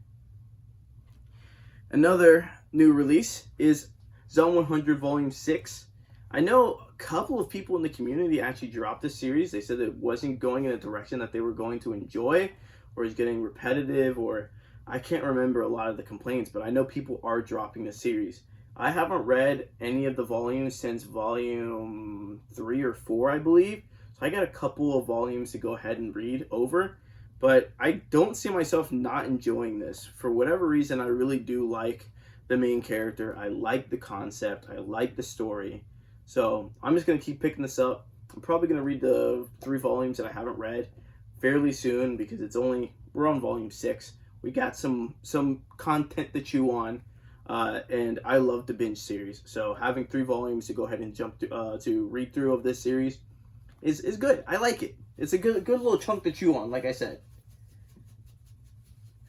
Another new release is Zone 100 Volume 6. I know a couple of people in the community actually dropped this series. They said it wasn't going in a direction that they were going to enjoy, or is getting repetitive, or I can't remember a lot of the complaints, but I know people are dropping the series. I haven't read any of the volumes since volume 3 or 4, I believe. So I got a couple of volumes to go ahead and read over. But I don't see myself not enjoying this. For whatever reason, I really do like the main character. I like the concept. I like the story. So I'm just going to keep picking this up. I'm probably going to read the 3 volumes that I haven't read fairly soon because we're on volume 6. We got some content to chew on. And I love the binge series. So having 3 volumes to go ahead and jump to read through of this series is good. I like it. It's a good little chunk to chew on, like I said.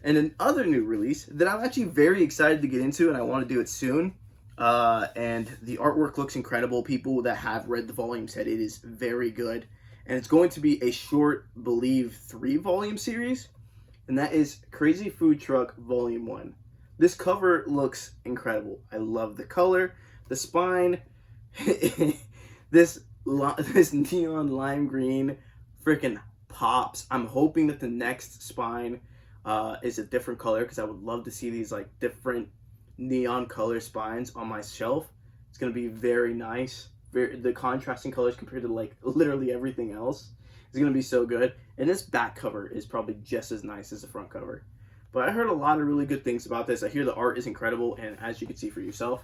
And another new release that I'm actually very excited to get into, and I want to do it soon. And the artwork looks incredible. People that have read the volume said it is very good. And it's going to be a short, believe, 3-volume series. And that is Crazy Food Truck Volume 1. This cover looks incredible. I love the color, the spine, this neon lime green freaking pops. I'm hoping that the next spine is a different color because I would love to see these like different neon color spines on my shelf. It's gonna be very nice. The contrasting colors compared to like literally everything else is gonna be so good. And this back cover is probably just as nice as the front cover. But I heard a lot of really good things about this. I hear the art is incredible, and as you can see for yourself,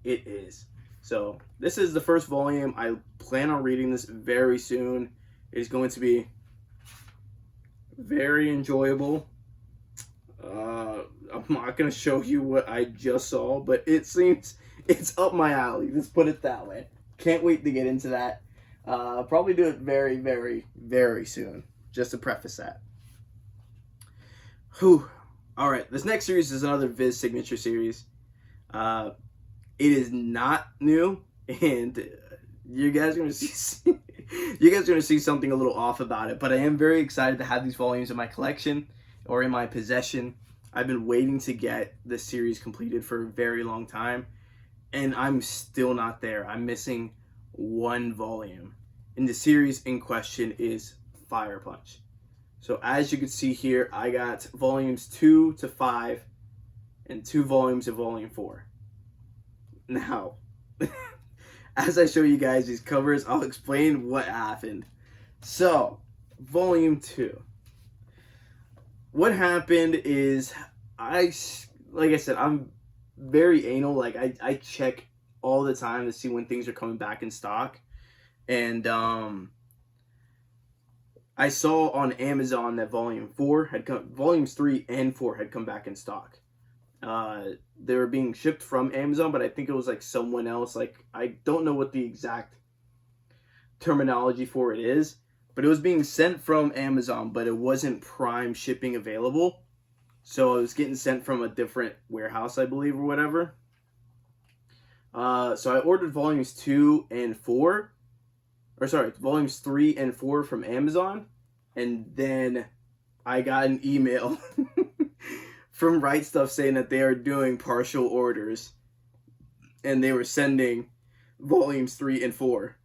it is. So this is the first volume. I plan on reading this very soon. It is going to be very enjoyable. I'm not going to show you what I just saw, but it seems it's up my alley. Let's put it that way. Can't wait to get into that. I'll probably do it very, very, very soon, just to preface that. Whew. All right, this next series is another Viz signature series. It is not new, and you guys are gonna see something a little off about it. But I am very excited to have these volumes in my collection or in my possession. I've been waiting to get this series completed for a very long time, and I'm still not there. I'm missing 1 volume, and the series in question is Fire Punch. So as you can see here, I got volumes 2 to 5 and 2 volumes of volume 4. Now, as I show you guys these covers, I'll explain what happened. So, volume 2. What happened is, like I said, I'm very anal. Like, I check all the time to see when things are coming back in stock. And, I saw on Amazon that volumes 3 and 4 had come back in stock. They were being shipped from Amazon, but I think it was like someone else. Like, I don't know what the exact terminology for it is, but it was being sent from Amazon, but it wasn't Prime shipping available. So it was getting sent from a different warehouse, I believe, or whatever. So I ordered volumes 2 and 4. Or sorry, volumes 3 and 4 from Amazon, and then I got an email from Right Stuff saying that they are doing partial orders, and they were sending volumes 3 and 4.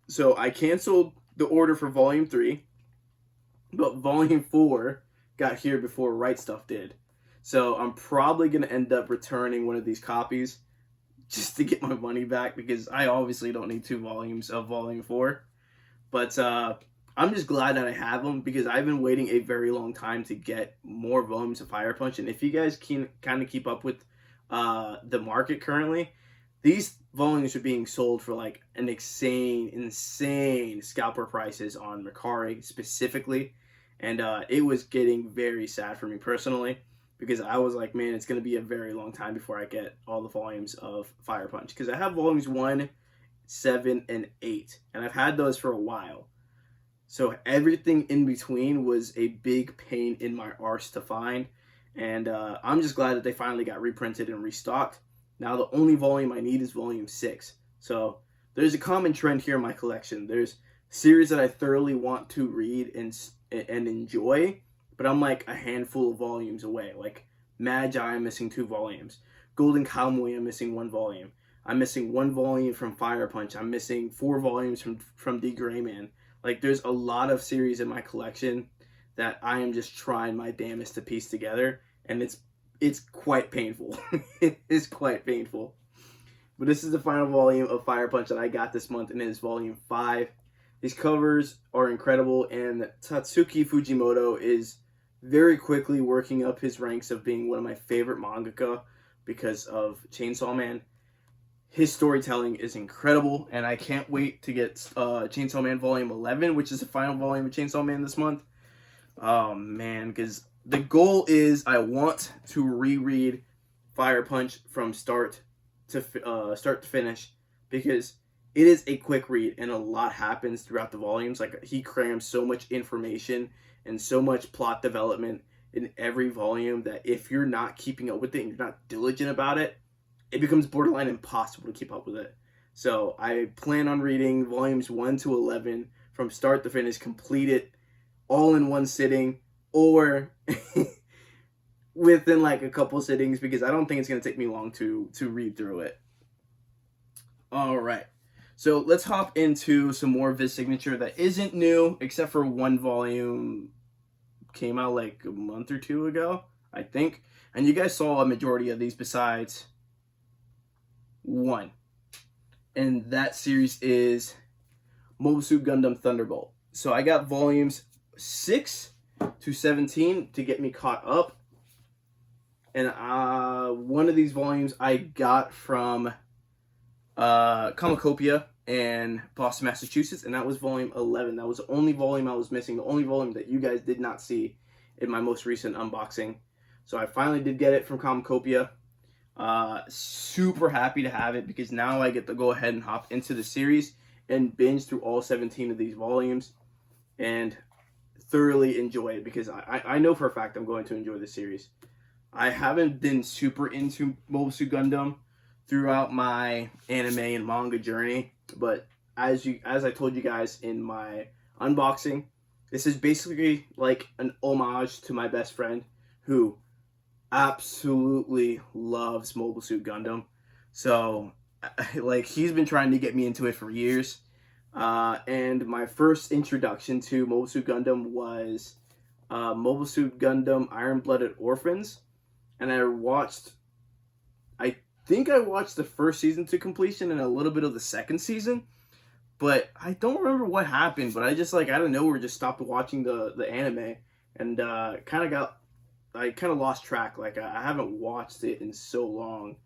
So I canceled the order for volume 3, but volume 4 got here before Right Stuff did. So I'm probably going to end up returning one of these copies just to get my money back, because I obviously don't need 2 volumes of volume 4. But I'm just glad that I have them, because I've been waiting a very long time to get more volumes of Fire Punch. And if you guys can kind of keep up with the market currently, these volumes are being sold for like an insane scalper prices on Mercari specifically. And it was getting very sad for me personally, because I was like, man, it's going to be a very long time before I get all the volumes of Fire Punch. Because I have volumes 1, 7, and 8. And I've had those for a while. So everything in between was a big pain in my arse to find. And I'm just glad that they finally got reprinted and restocked. Now the only volume I need is volume 6. So there's a common trend here in my collection. There's series that I thoroughly want to read and enjoy, but I'm like a handful of volumes away. Like Magi, I'm missing 2 volumes. Ghoul and Kamoy, I'm missing 1 volume. I'm missing 1 volume from Fire Punch. I'm missing 4 volumes from The Gray Man. Like, there's a lot of series in my collection that I am just trying my damnedest to piece together. and it's quite painful. It is quite painful. But this is the final volume of Fire Punch that I got this month, and it is volume 5. These covers are incredible, and Tatsuki Fujimoto is very quickly working up his ranks of being one of my favorite mangaka because of Chainsaw Man. His storytelling is incredible, and I can't wait to get Chainsaw Man Volume 11, which is the final volume of Chainsaw Man this month. Oh, man, because the goal is I want to reread Fire Punch from start to finish, because it is a quick read and a lot happens throughout the volumes. Like, he crams so much information and so much plot development in every volume that if you're not keeping up with it and you're not diligent about it, it becomes borderline impossible to keep up with it. So I plan on reading volumes 1 to 11 from start to finish, complete it all in one sitting, or within like a couple sittings, because I don't think it's going to take me long to read through it. All right. So let's hop into some more Viz Signature that isn't new, except for one volume came out like a month or two ago, I think. And you guys saw a majority of these besides one. And that series is Mobile Suit Gundam Thunderbolt. So I got volumes 6 to 17 to get me caught up. And one of these volumes I got from Comicopia in Boston, Massachusetts, and that was volume 11. That was the only volume I was missing, the only volume that you guys did not see in my most recent unboxing. So I finally did get it from Comicopia. Super happy to have it, because now I get to go ahead and hop into the series and binge through all 17 of these volumes and thoroughly enjoy it, because I know for a fact I'm going to enjoy the series. I haven't been super into Mobile Suit Gundam throughout my anime and manga journey, but as I told you guys in my unboxing, this is basically like an homage to my best friend who absolutely loves Mobile Suit Gundam. So like, he's been trying to get me into it for years, and my first introduction to Mobile Suit Gundam was Mobile Suit Gundam Iron-Blooded Orphans, and I think I watched the first season to completion and a little bit of the second season, but I don't remember what happened. But I just, like, out of nowhere, just stopped watching the anime, and I kind of lost track. Like, I haven't watched it in so long,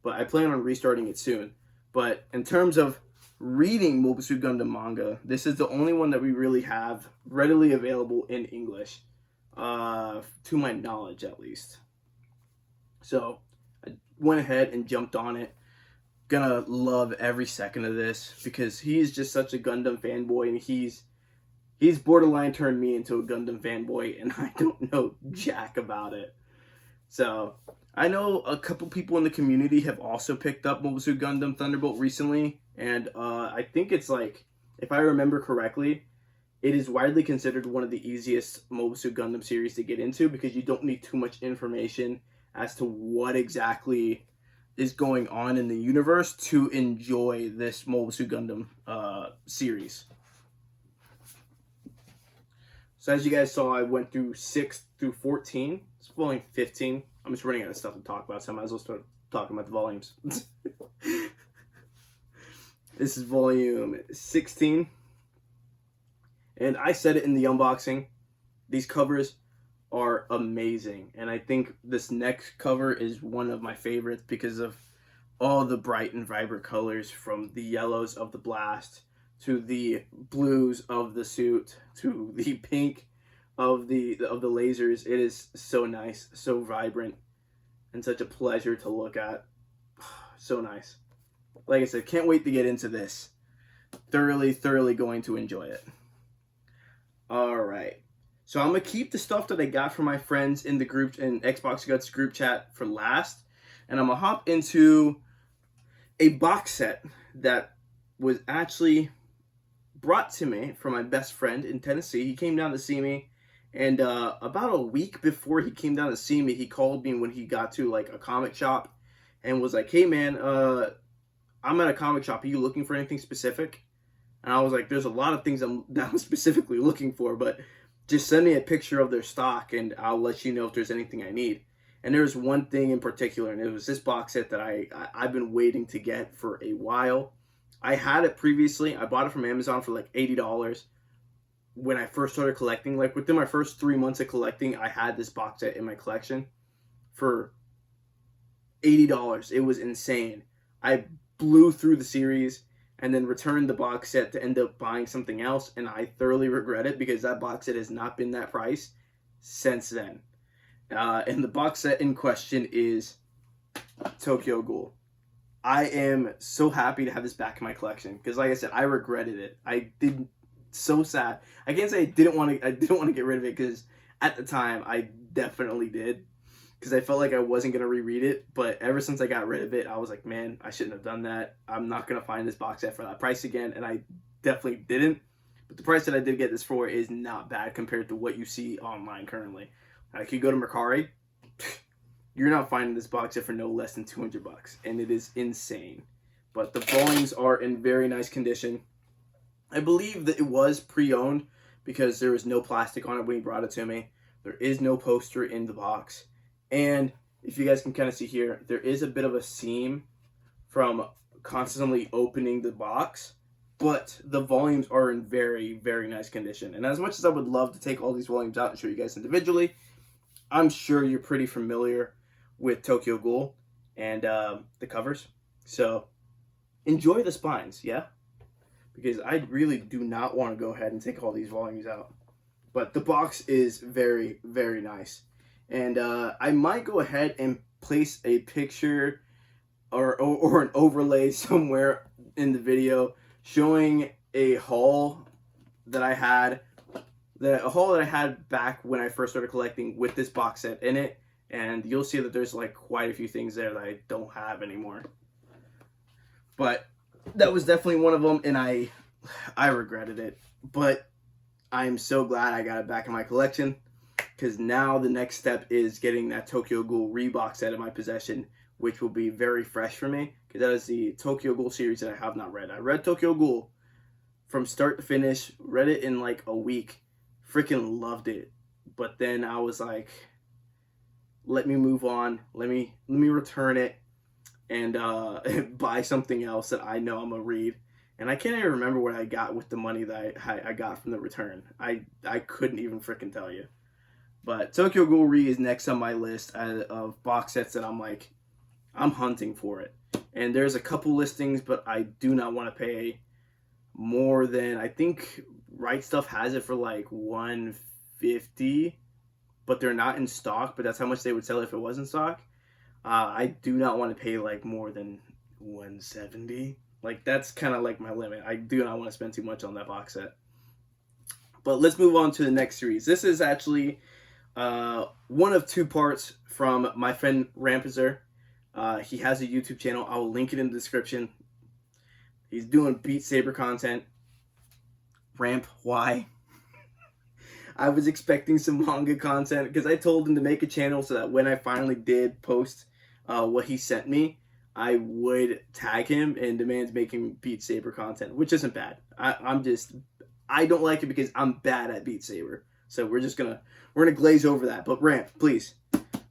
but I plan on restarting it soon. But in terms of reading Mobile Suit Gundam manga, this is the only one that we really have readily available in English, to my knowledge at least. So I went ahead and jumped on it. Gonna love every second of this, because he's just such a Gundam fanboy, and he's borderline turned me into a Gundam fanboy, and I don't know jack about it. So I know a couple people in the community have also picked up Mobile Suit Gundam Thunderbolt recently, and I think it's, like, if I remember correctly, it is widely considered one of the easiest Mobile Suit Gundam series to get into, because you don't need too much information as to what exactly is going on in the universe to enjoy this Mobile Suit Gundam series. So as you guys saw, I went through 6 through 14. It's volume 15. I'm just running out of stuff to talk about, so I might as well start talking about the volumes. This is volume 16. And I said it in the unboxing, these covers are amazing. And I think this next cover is one of my favorites because of all the bright and vibrant colors, from the yellows of the blast to the blues of the suit to the pink of the lasers. It is so nice, so vibrant, and such a pleasure to look at. So nice. Like I said, can't wait to get into this. Thoroughly going to enjoy it. Alright. So I'm going to keep the stuff that I got from my friends in the group, in Xboxgut's group chat, for last. And I'm going to hop into a box set that was actually brought to me from my best friend in Tennessee. He came down to see me, and about a week before he came down to see me, he called me when he got to, like, a comic shop and was like, "Hey man, I'm at a comic shop. Are you looking for anything specific?" And I was like, "There's a lot of things that I'm specifically looking for, but just send me a picture of their stock and I'll let you know if there's anything I need." And there was one thing in particular, and it was this box set that I've been waiting to get for a while. I had it previously. I bought it from Amazon for like $80 when I first started collecting. Like within my first 3 months of collecting, I had this box set in my collection for $80. It was insane. I blew through the series and then returned the box set to end up buying something else, and I thoroughly regret it because that box set has not been that price since then. And the box set in question is Tokyo Ghoul. I am so happy to have this back in my collection because, like I said, I regretted it. I did so sad. I can't say I didn't want to get rid of it because at the time I definitely did because I felt like I wasn't gonna reread it. But ever since I got rid of it, I was like, man, I shouldn't have done that. I'm not gonna find this box set for that price again, and I definitely didn't. But the price that I did get this for is not bad compared to what you see online currently. Like you go to Mercari, you're not finding this box set for no less than $200, and it is insane. But the volumes are in very nice condition. I believe that it was pre-owned because there was no plastic on it when he brought it to me. There is no poster in the box. And if you guys can kind of see here, there is a bit of a seam from constantly opening the box, but the volumes are in very, very nice condition. And as much as I would love to take all these volumes out and show you guys individually, I'm sure you're pretty familiar with Tokyo Ghoul and the covers. So enjoy the spines, yeah? Because I really do not want to go ahead and take all these volumes out. But the box is very, very nice. And I might go ahead and place a picture or an overlay somewhere in the video showing a haul that I had. A haul that I had back when I first started collecting with this box set in it. And you'll see that there's like quite a few things there that I don't have anymore. But that was definitely one of them, and I regretted it. But I'm so glad I got it back in my collection, because now the next step is getting that Tokyo Ghoul rebox set in my possession, which will be very fresh for me, because that is the Tokyo Ghoul series that I have not read. I read Tokyo Ghoul from start to finish, read it in like a week, freaking loved it. But then I was like, let me move on, let me return it and buy something else that I know I'm gonna read. And I can't even remember what I got with the money that I got from the return. I couldn't even freaking tell you. But Tokyo Ghoul Re is next on my list of box sets that I'm hunting for it. And there's a couple listings, but I do not want to pay more than, I think Right Stuff has it for like $150, but they're not in stock, but that's how much they would sell it if it was in stock. I do not want to pay like more than $170. Like that's kind of like my limit. I do not want to spend too much on that box set. But let's move on to the next series. This is actually one of two parts from my friend Rampizer. He has a YouTube channel. I will link it in the description. He's doing Beat Saber content. Ramp, why? I was expecting some manga content because I told him to make a channel so that when I finally did post what he sent me, I would tag him and demand making Beat Saber content, which isn't bad. I don't like it because I'm bad at Beat Saber. So we're gonna glaze over that. But Ramp, please,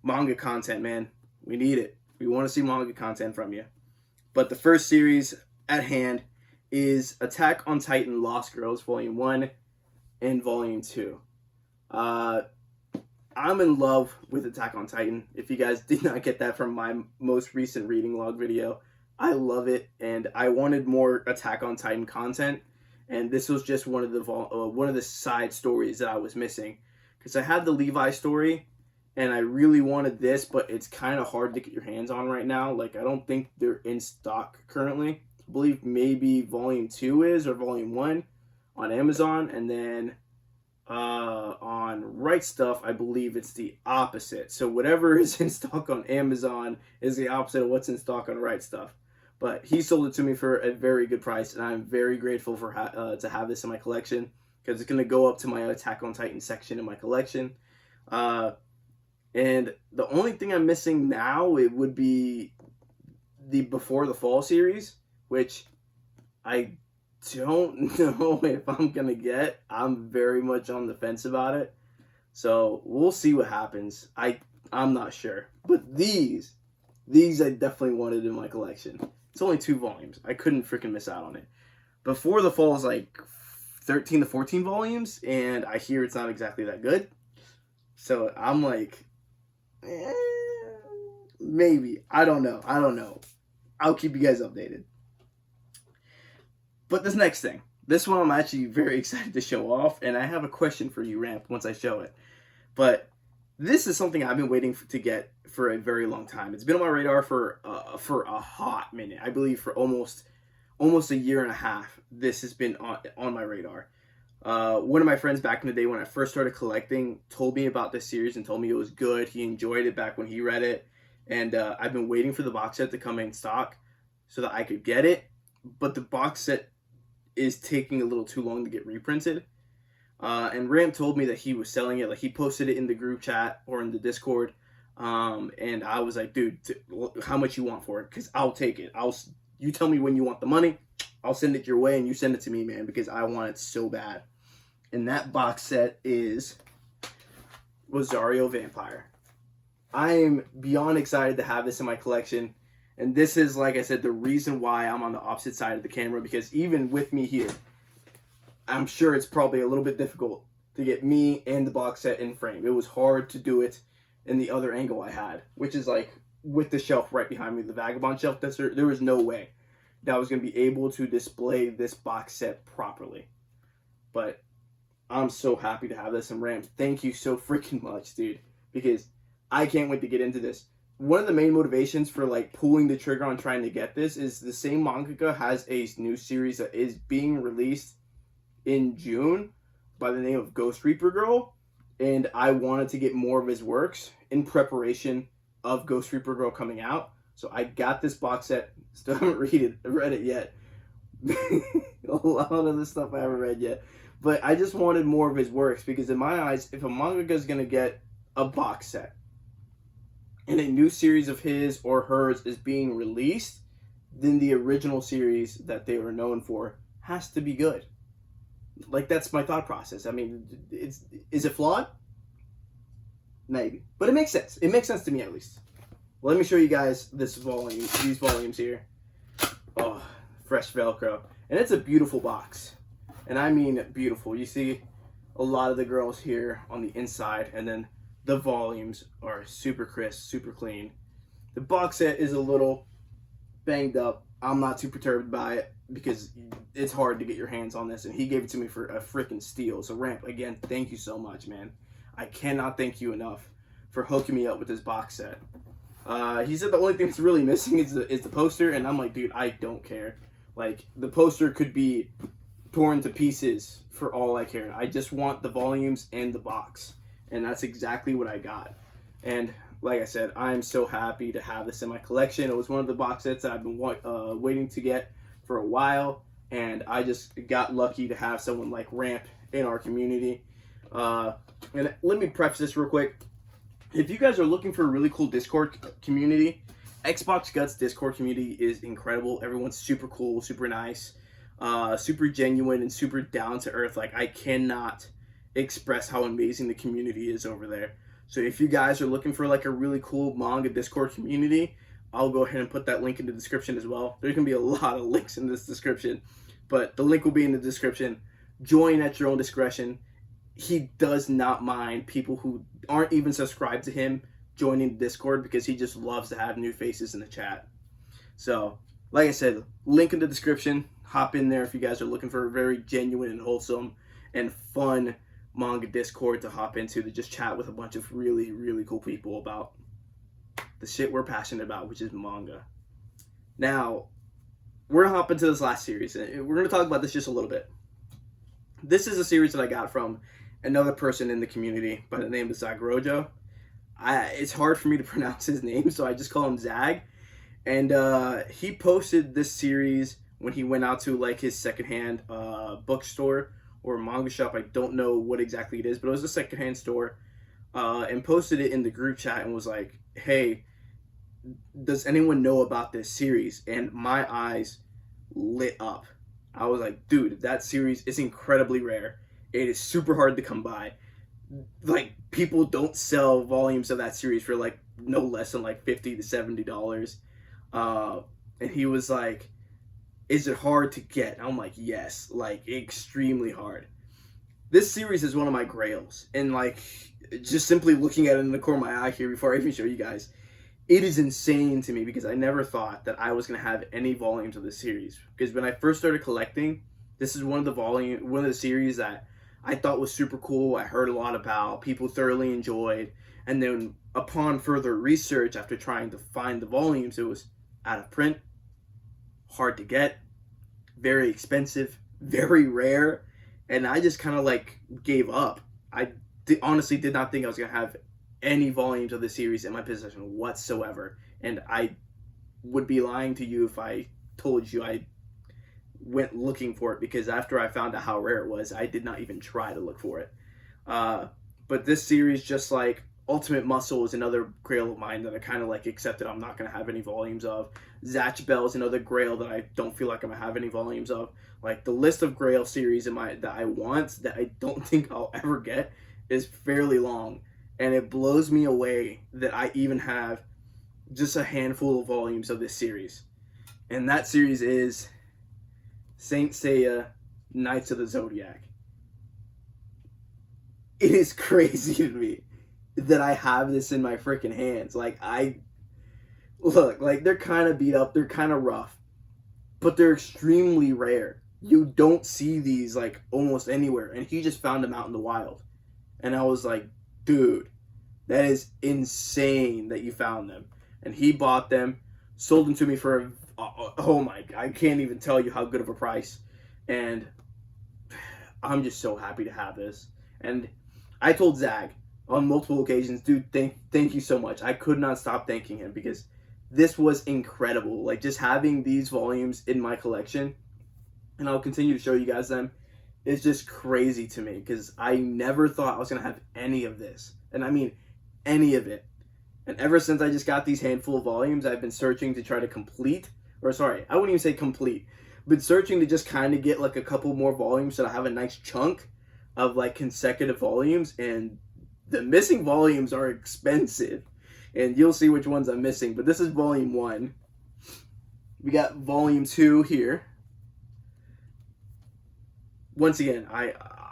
manga content, man. We need it. We want to see manga content from you. But the first series at hand is Attack on Titan Lost Girls Volume 1 and Volume 2. I'm in love with Attack on Titan. If you guys did not get that from my most recent reading log video, I love it, and I wanted more Attack on Titan content, and this was just one of the side stories that I was missing, because I had the Levi story, and I really wanted this, but it's kind of hard to get your hands on right now. Like, I don't think they're in stock currently. I believe maybe Volume 2 is, or Volume 1 on Amazon, and then on Right Stuff, I believe it's the opposite. So whatever is in stock on Amazon is the opposite of what's in stock on Right Stuff. But he sold it to me for a very good price, and I'm very grateful for to have this in my collection, because it's going to go up to my Attack on Titan section in my collection. And the only thing I'm missing now, it would be the Before the Fall series, which I don't know if I'm gonna get. I'm very much on the fence about it, so we'll see what happens. I I'm not sure. But these I definitely wanted in my collection. It's only 2 volumes. I couldn't freaking miss out on it. Before the Fall is like 13 to 14 volumes, and I hear it's not exactly that good. So I'm like, maybe. I don't know. I'll keep you guys updated. But this next thing, this one I'm actually very excited to show off, and I have a question for you, Ramp, once I show it. But this is something I've been waiting to get for a very long time. It's been on my radar for a hot minute. I believe for almost a year and a half. This has been on my radar. One of my friends back in the day when I first started collecting told me about this series and told me it was good. He enjoyed it back when he read it. And I've been waiting for the box set to come in stock so that I could get it. But the box set is taking a little too long to get reprinted. And Ram told me that he was selling it. Like, he posted it in the group chat or in the Discord. And I was like, dude, how much you want for it? Because I'll take it. You tell me when you want the money. I'll send it your way, and you send it to me, man, because I want it so bad. And that box set is Rosario Vampire. I am beyond excited to have this in my collection. And this is, like I said, the reason why I'm on the opposite side of the camera, because even with me here, I'm sure it's probably a little bit difficult to get me and the box set in frame. It was hard to do it in the other angle I had, which is like with the shelf right behind me, the Vagabond shelf. There was no way that I was going to be able to display this box set properly. But I'm so happy to have this. And Ram, thank you so freaking much, dude, because I can't wait to get into this. One of the main motivations for like pulling the trigger on trying to get this is the same mangaka has a new series that is being released in June by the name of Ghost Reaper Girl, and I wanted to get more of his works in preparation of Ghost Reaper Girl coming out. So I got this box set. Still haven't read it yet. A lot of the stuff I haven't read yet. But I just wanted more of his works, because in my eyes, if a mangaka is going to get a box set and a new series of his or hers is being released, then the original series that they were known for has to be good. Like, that's my thought process. I mean, is it flawed? Maybe. But it makes sense. It makes sense to me, at least. Well, let me show you guys these volumes here. Oh, fresh Velcro. And it's a beautiful box. And I mean beautiful. You see a lot of the girls here on the inside, and then the volumes are super crisp, super clean. The box set is a little banged up. I'm not too perturbed by it because it's hard to get your hands on this, and he gave it to me for a freaking steal. So Ramp, again, thank you so much, man. I cannot thank you enough for hooking me up with this box set. He said the only thing that's really missing is the poster, and I'm like, dude, I don't care. Like, the poster could be torn to pieces for all I care. I just want the volumes and the box, and that's exactly what I got. And like I said, I'm so happy to have this in my collection. It was one of the box sets that I've been waiting to get for a while, and I just got lucky to have someone like Ramp in our community. And let me preface this real quick. If you guys are looking for a really cool Discord community, Xboxgut's Discord community is incredible. Everyone's super cool, super nice, super genuine, and super down to earth. Like, I cannot express how amazing the community is over there. So if you guys are looking for like a really cool manga Discord community, I'll go ahead and put that link in the description as well. There's going to be a lot of links in this description, but the link will be in the description. Join at your own discretion. He does not mind people who aren't even subscribed to him joining Discord, because he just loves to have new faces in the chat. So, like I said, link in the description. Hop in there if you guys are looking for a very genuine and wholesome and fun manga Discord to hop into, to just chat with a bunch of really, really cool people about the shit we're passionate about, which is manga. Now, we're going to hop into this last series, and we're going to talk about this just a little bit. This is a series that I got from another person in the community by the name of Zagrojo. It's hard for me to pronounce his name, so I just call him Zag. And he posted this series when he went out to like his secondhand bookstore or manga shop. I don't know what exactly it is, but it was a secondhand store, and posted it in the group chat and was like, hey, does anyone know about this series? And my eyes lit up. I was like, dude, that series is incredibly rare. It is super hard to come by. like people don't sell volumes of that series for like no less than like $50 to $70. And he was like, is it hard to get? I'm like, yes, like extremely hard. This series is one of my grails, and like just simply looking at it in the corner of my eye here before I even show you guys, it is insane to me because I never thought that I was gonna have any volumes of this series. Because when I first started collecting, this is one of the series that I thought was super cool. I heard a lot about, people thoroughly enjoyed, and then upon further research, after trying to find the volumes, it was out of print, hard to get, very expensive, very rare, and I just kind of like gave up. I honestly did not think I was gonna have any volumes of the series in my possession whatsoever, and I would be lying to you if I told you I went looking for it, because after I found out how rare it was, I did not even try to look for it. But this series, just like Ultimate Muscle, is another grail of mine that I kind of like accepted I'm not going to have any volumes of. Zatch Bell is another grail that I don't feel like I'm going to have any volumes of. Like, the list of grail series that I want that I don't think I'll ever get is fairly long. And it blows me away that I even have just a handful of volumes of this series. And that series is Saint Seiya, Knights of the Zodiac. It is crazy to me that I have this in my freaking hands. Like, like, they're kind of beat up, they're kind of rough, but they're extremely rare. You don't see these, like, almost anywhere, and he just found them out in the wild. And I was like, dude, that is insane that you found them. And he bought them, sold them to me for oh my, I can't even tell you how good of a price. And I'm just so happy to have this. And I told Zag on multiple occasions, dude, thank you so much. I could not stop thanking him because this was incredible. Like, just having these volumes in my collection, and I'll continue to show you guys them, is just crazy to me because I never thought I was going to have any of this. And I mean any of it. And ever since I just got these handful of volumes, I've been searching to try to complete, or sorry, I wouldn't even say complete, but searching to just kind of get like a couple more volumes so I have a nice chunk of like consecutive volumes. And the missing volumes are expensive, and you'll see which ones I'm missing. But this is volume 1. We got volume 2 here. Once again,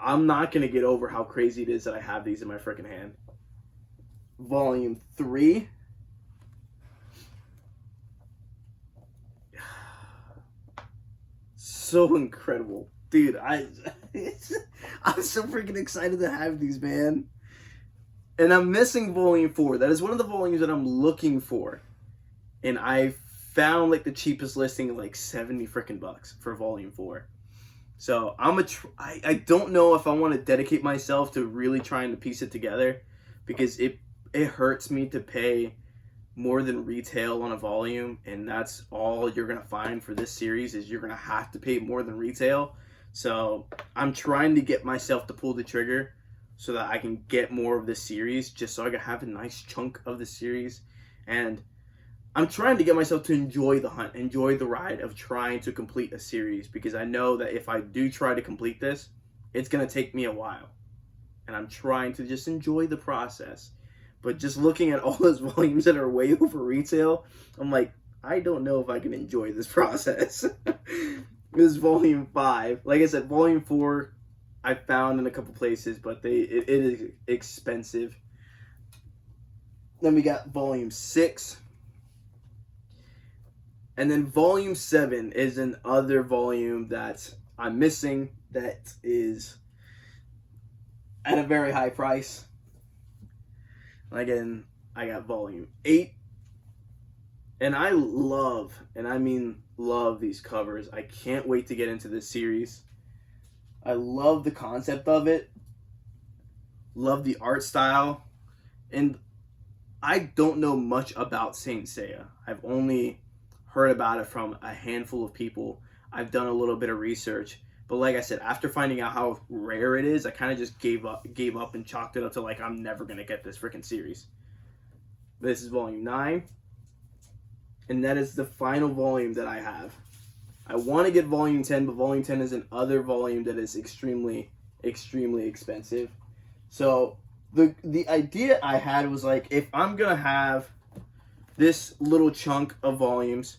I'm not going to get over how crazy it is that I have these in my freaking hand. Volume 3. So incredible. Dude, I'm so freaking excited to have these, man. And I'm missing volume 4. That is one of the volumes that I'm looking for. And I found like the cheapest listing of like 70 freaking bucks for volume 4. So I don't know if I want to dedicate myself to really trying to piece it together, because it hurts me to pay more than retail on a volume, and that's all you're gonna find for this series, is you're gonna have to pay more than retail. So I'm trying to get myself to pull the trigger so that I can get more of this series, just so I can have a nice chunk of the series. And I'm trying to get myself to enjoy the hunt, enjoy the ride of trying to complete a series, because I know that if I do try to complete this, it's gonna take me a while, and I'm trying to just enjoy the process. But just looking at all those volumes that are way over retail, I'm like, I don't know if I can enjoy this process. This is volume 5. Like I said, volume 4 I found in a couple places, but it is expensive. Then we got volume 6. And then volume 7 is another volume that I'm missing that is at a very high price. Again, I got volume 8. And I love, and I mean love, these covers. I can't wait to get into this series. I love the concept of it. Love the art style. And I don't know much about Saint Seiya. I've only heard about it from a handful of people. I've done a little bit of research. But like I said, after finding out how rare it is, I kind of just gave up and chalked it up to like, I'm never going to get this freaking series. This is volume 9. And that is the final volume that I have. I want to get volume 10, but volume 10 is another volume that is extremely, extremely expensive. So the idea I had was like, if I'm gonna have this little chunk of volumes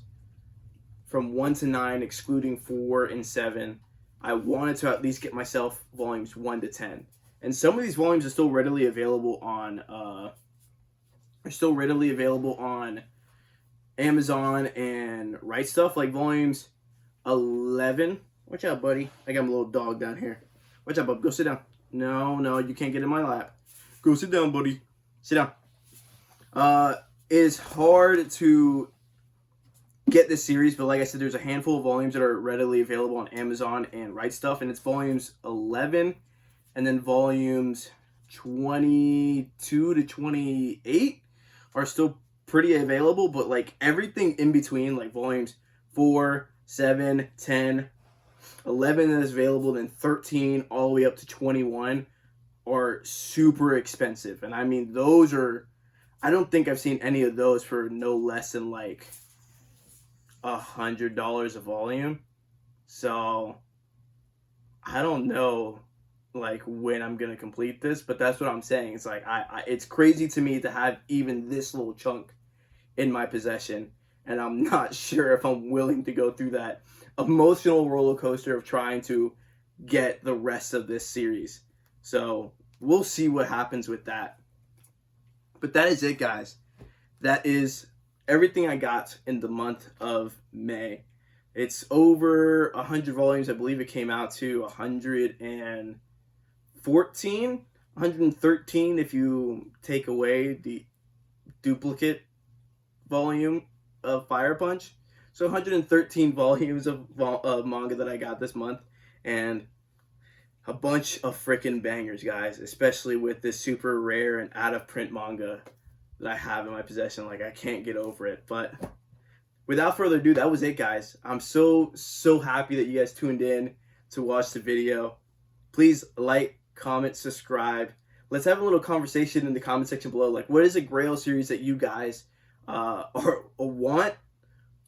from 1 to 9, excluding 4 and 7, I wanted to at least get myself volumes 1 to 10. And some of these volumes are still readily available on Amazon and Right Stuff, like volumes 11. Watch out, buddy. I got my little dog down here. Watch out, bub. Go sit down. No, you can't get in my lap. Go sit down, buddy. Sit down. It's hard to get this series, but like I said, there's a handful of volumes that are readily available on Amazon and Right Stuff, and it's volumes 11 and then volumes 22 to 28 are still pretty available, but like everything in between, like volumes 4, 7, 10, 11 that is available, then 13 all the way up to 21 are super expensive. And I mean, those are, I don't think I've seen any of those for no less than like $100 a volume. So I don't know like when I'm gonna complete this, but that's what I'm saying. It's like it's crazy to me to have even this little chunk in my possession, and I'm not sure if I'm willing to go through that emotional roller coaster of trying to get the rest of this series. So we'll see what happens with that. But that is it, guys. That is everything I got in the month of May. It's over 100 volumes. I believe it came out to 113 if you take away the duplicate volume of Fire Punch. So 113 volumes of manga that I got this month, and a bunch of freaking bangers, guys, especially with this super rare and out of print manga that I have in my possession. Like, I can't get over it. But without further ado, that was it, guys. I'm so happy that you guys tuned in to watch the video. Please like, comment, subscribe. Let's have a little conversation in the comment section below. Like, what is a Grail series that you guys want,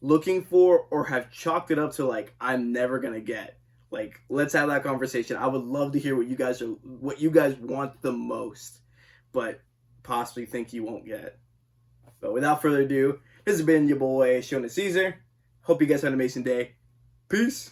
looking for, or have chalked it up to like, I'm never gonna get? Like, let's have that conversation. I would love to hear what you guys want the most, but possibly think you won't get. But without further ado, this has been your boy Shonen Caesar. Hope you guys had an amazing day. Peace.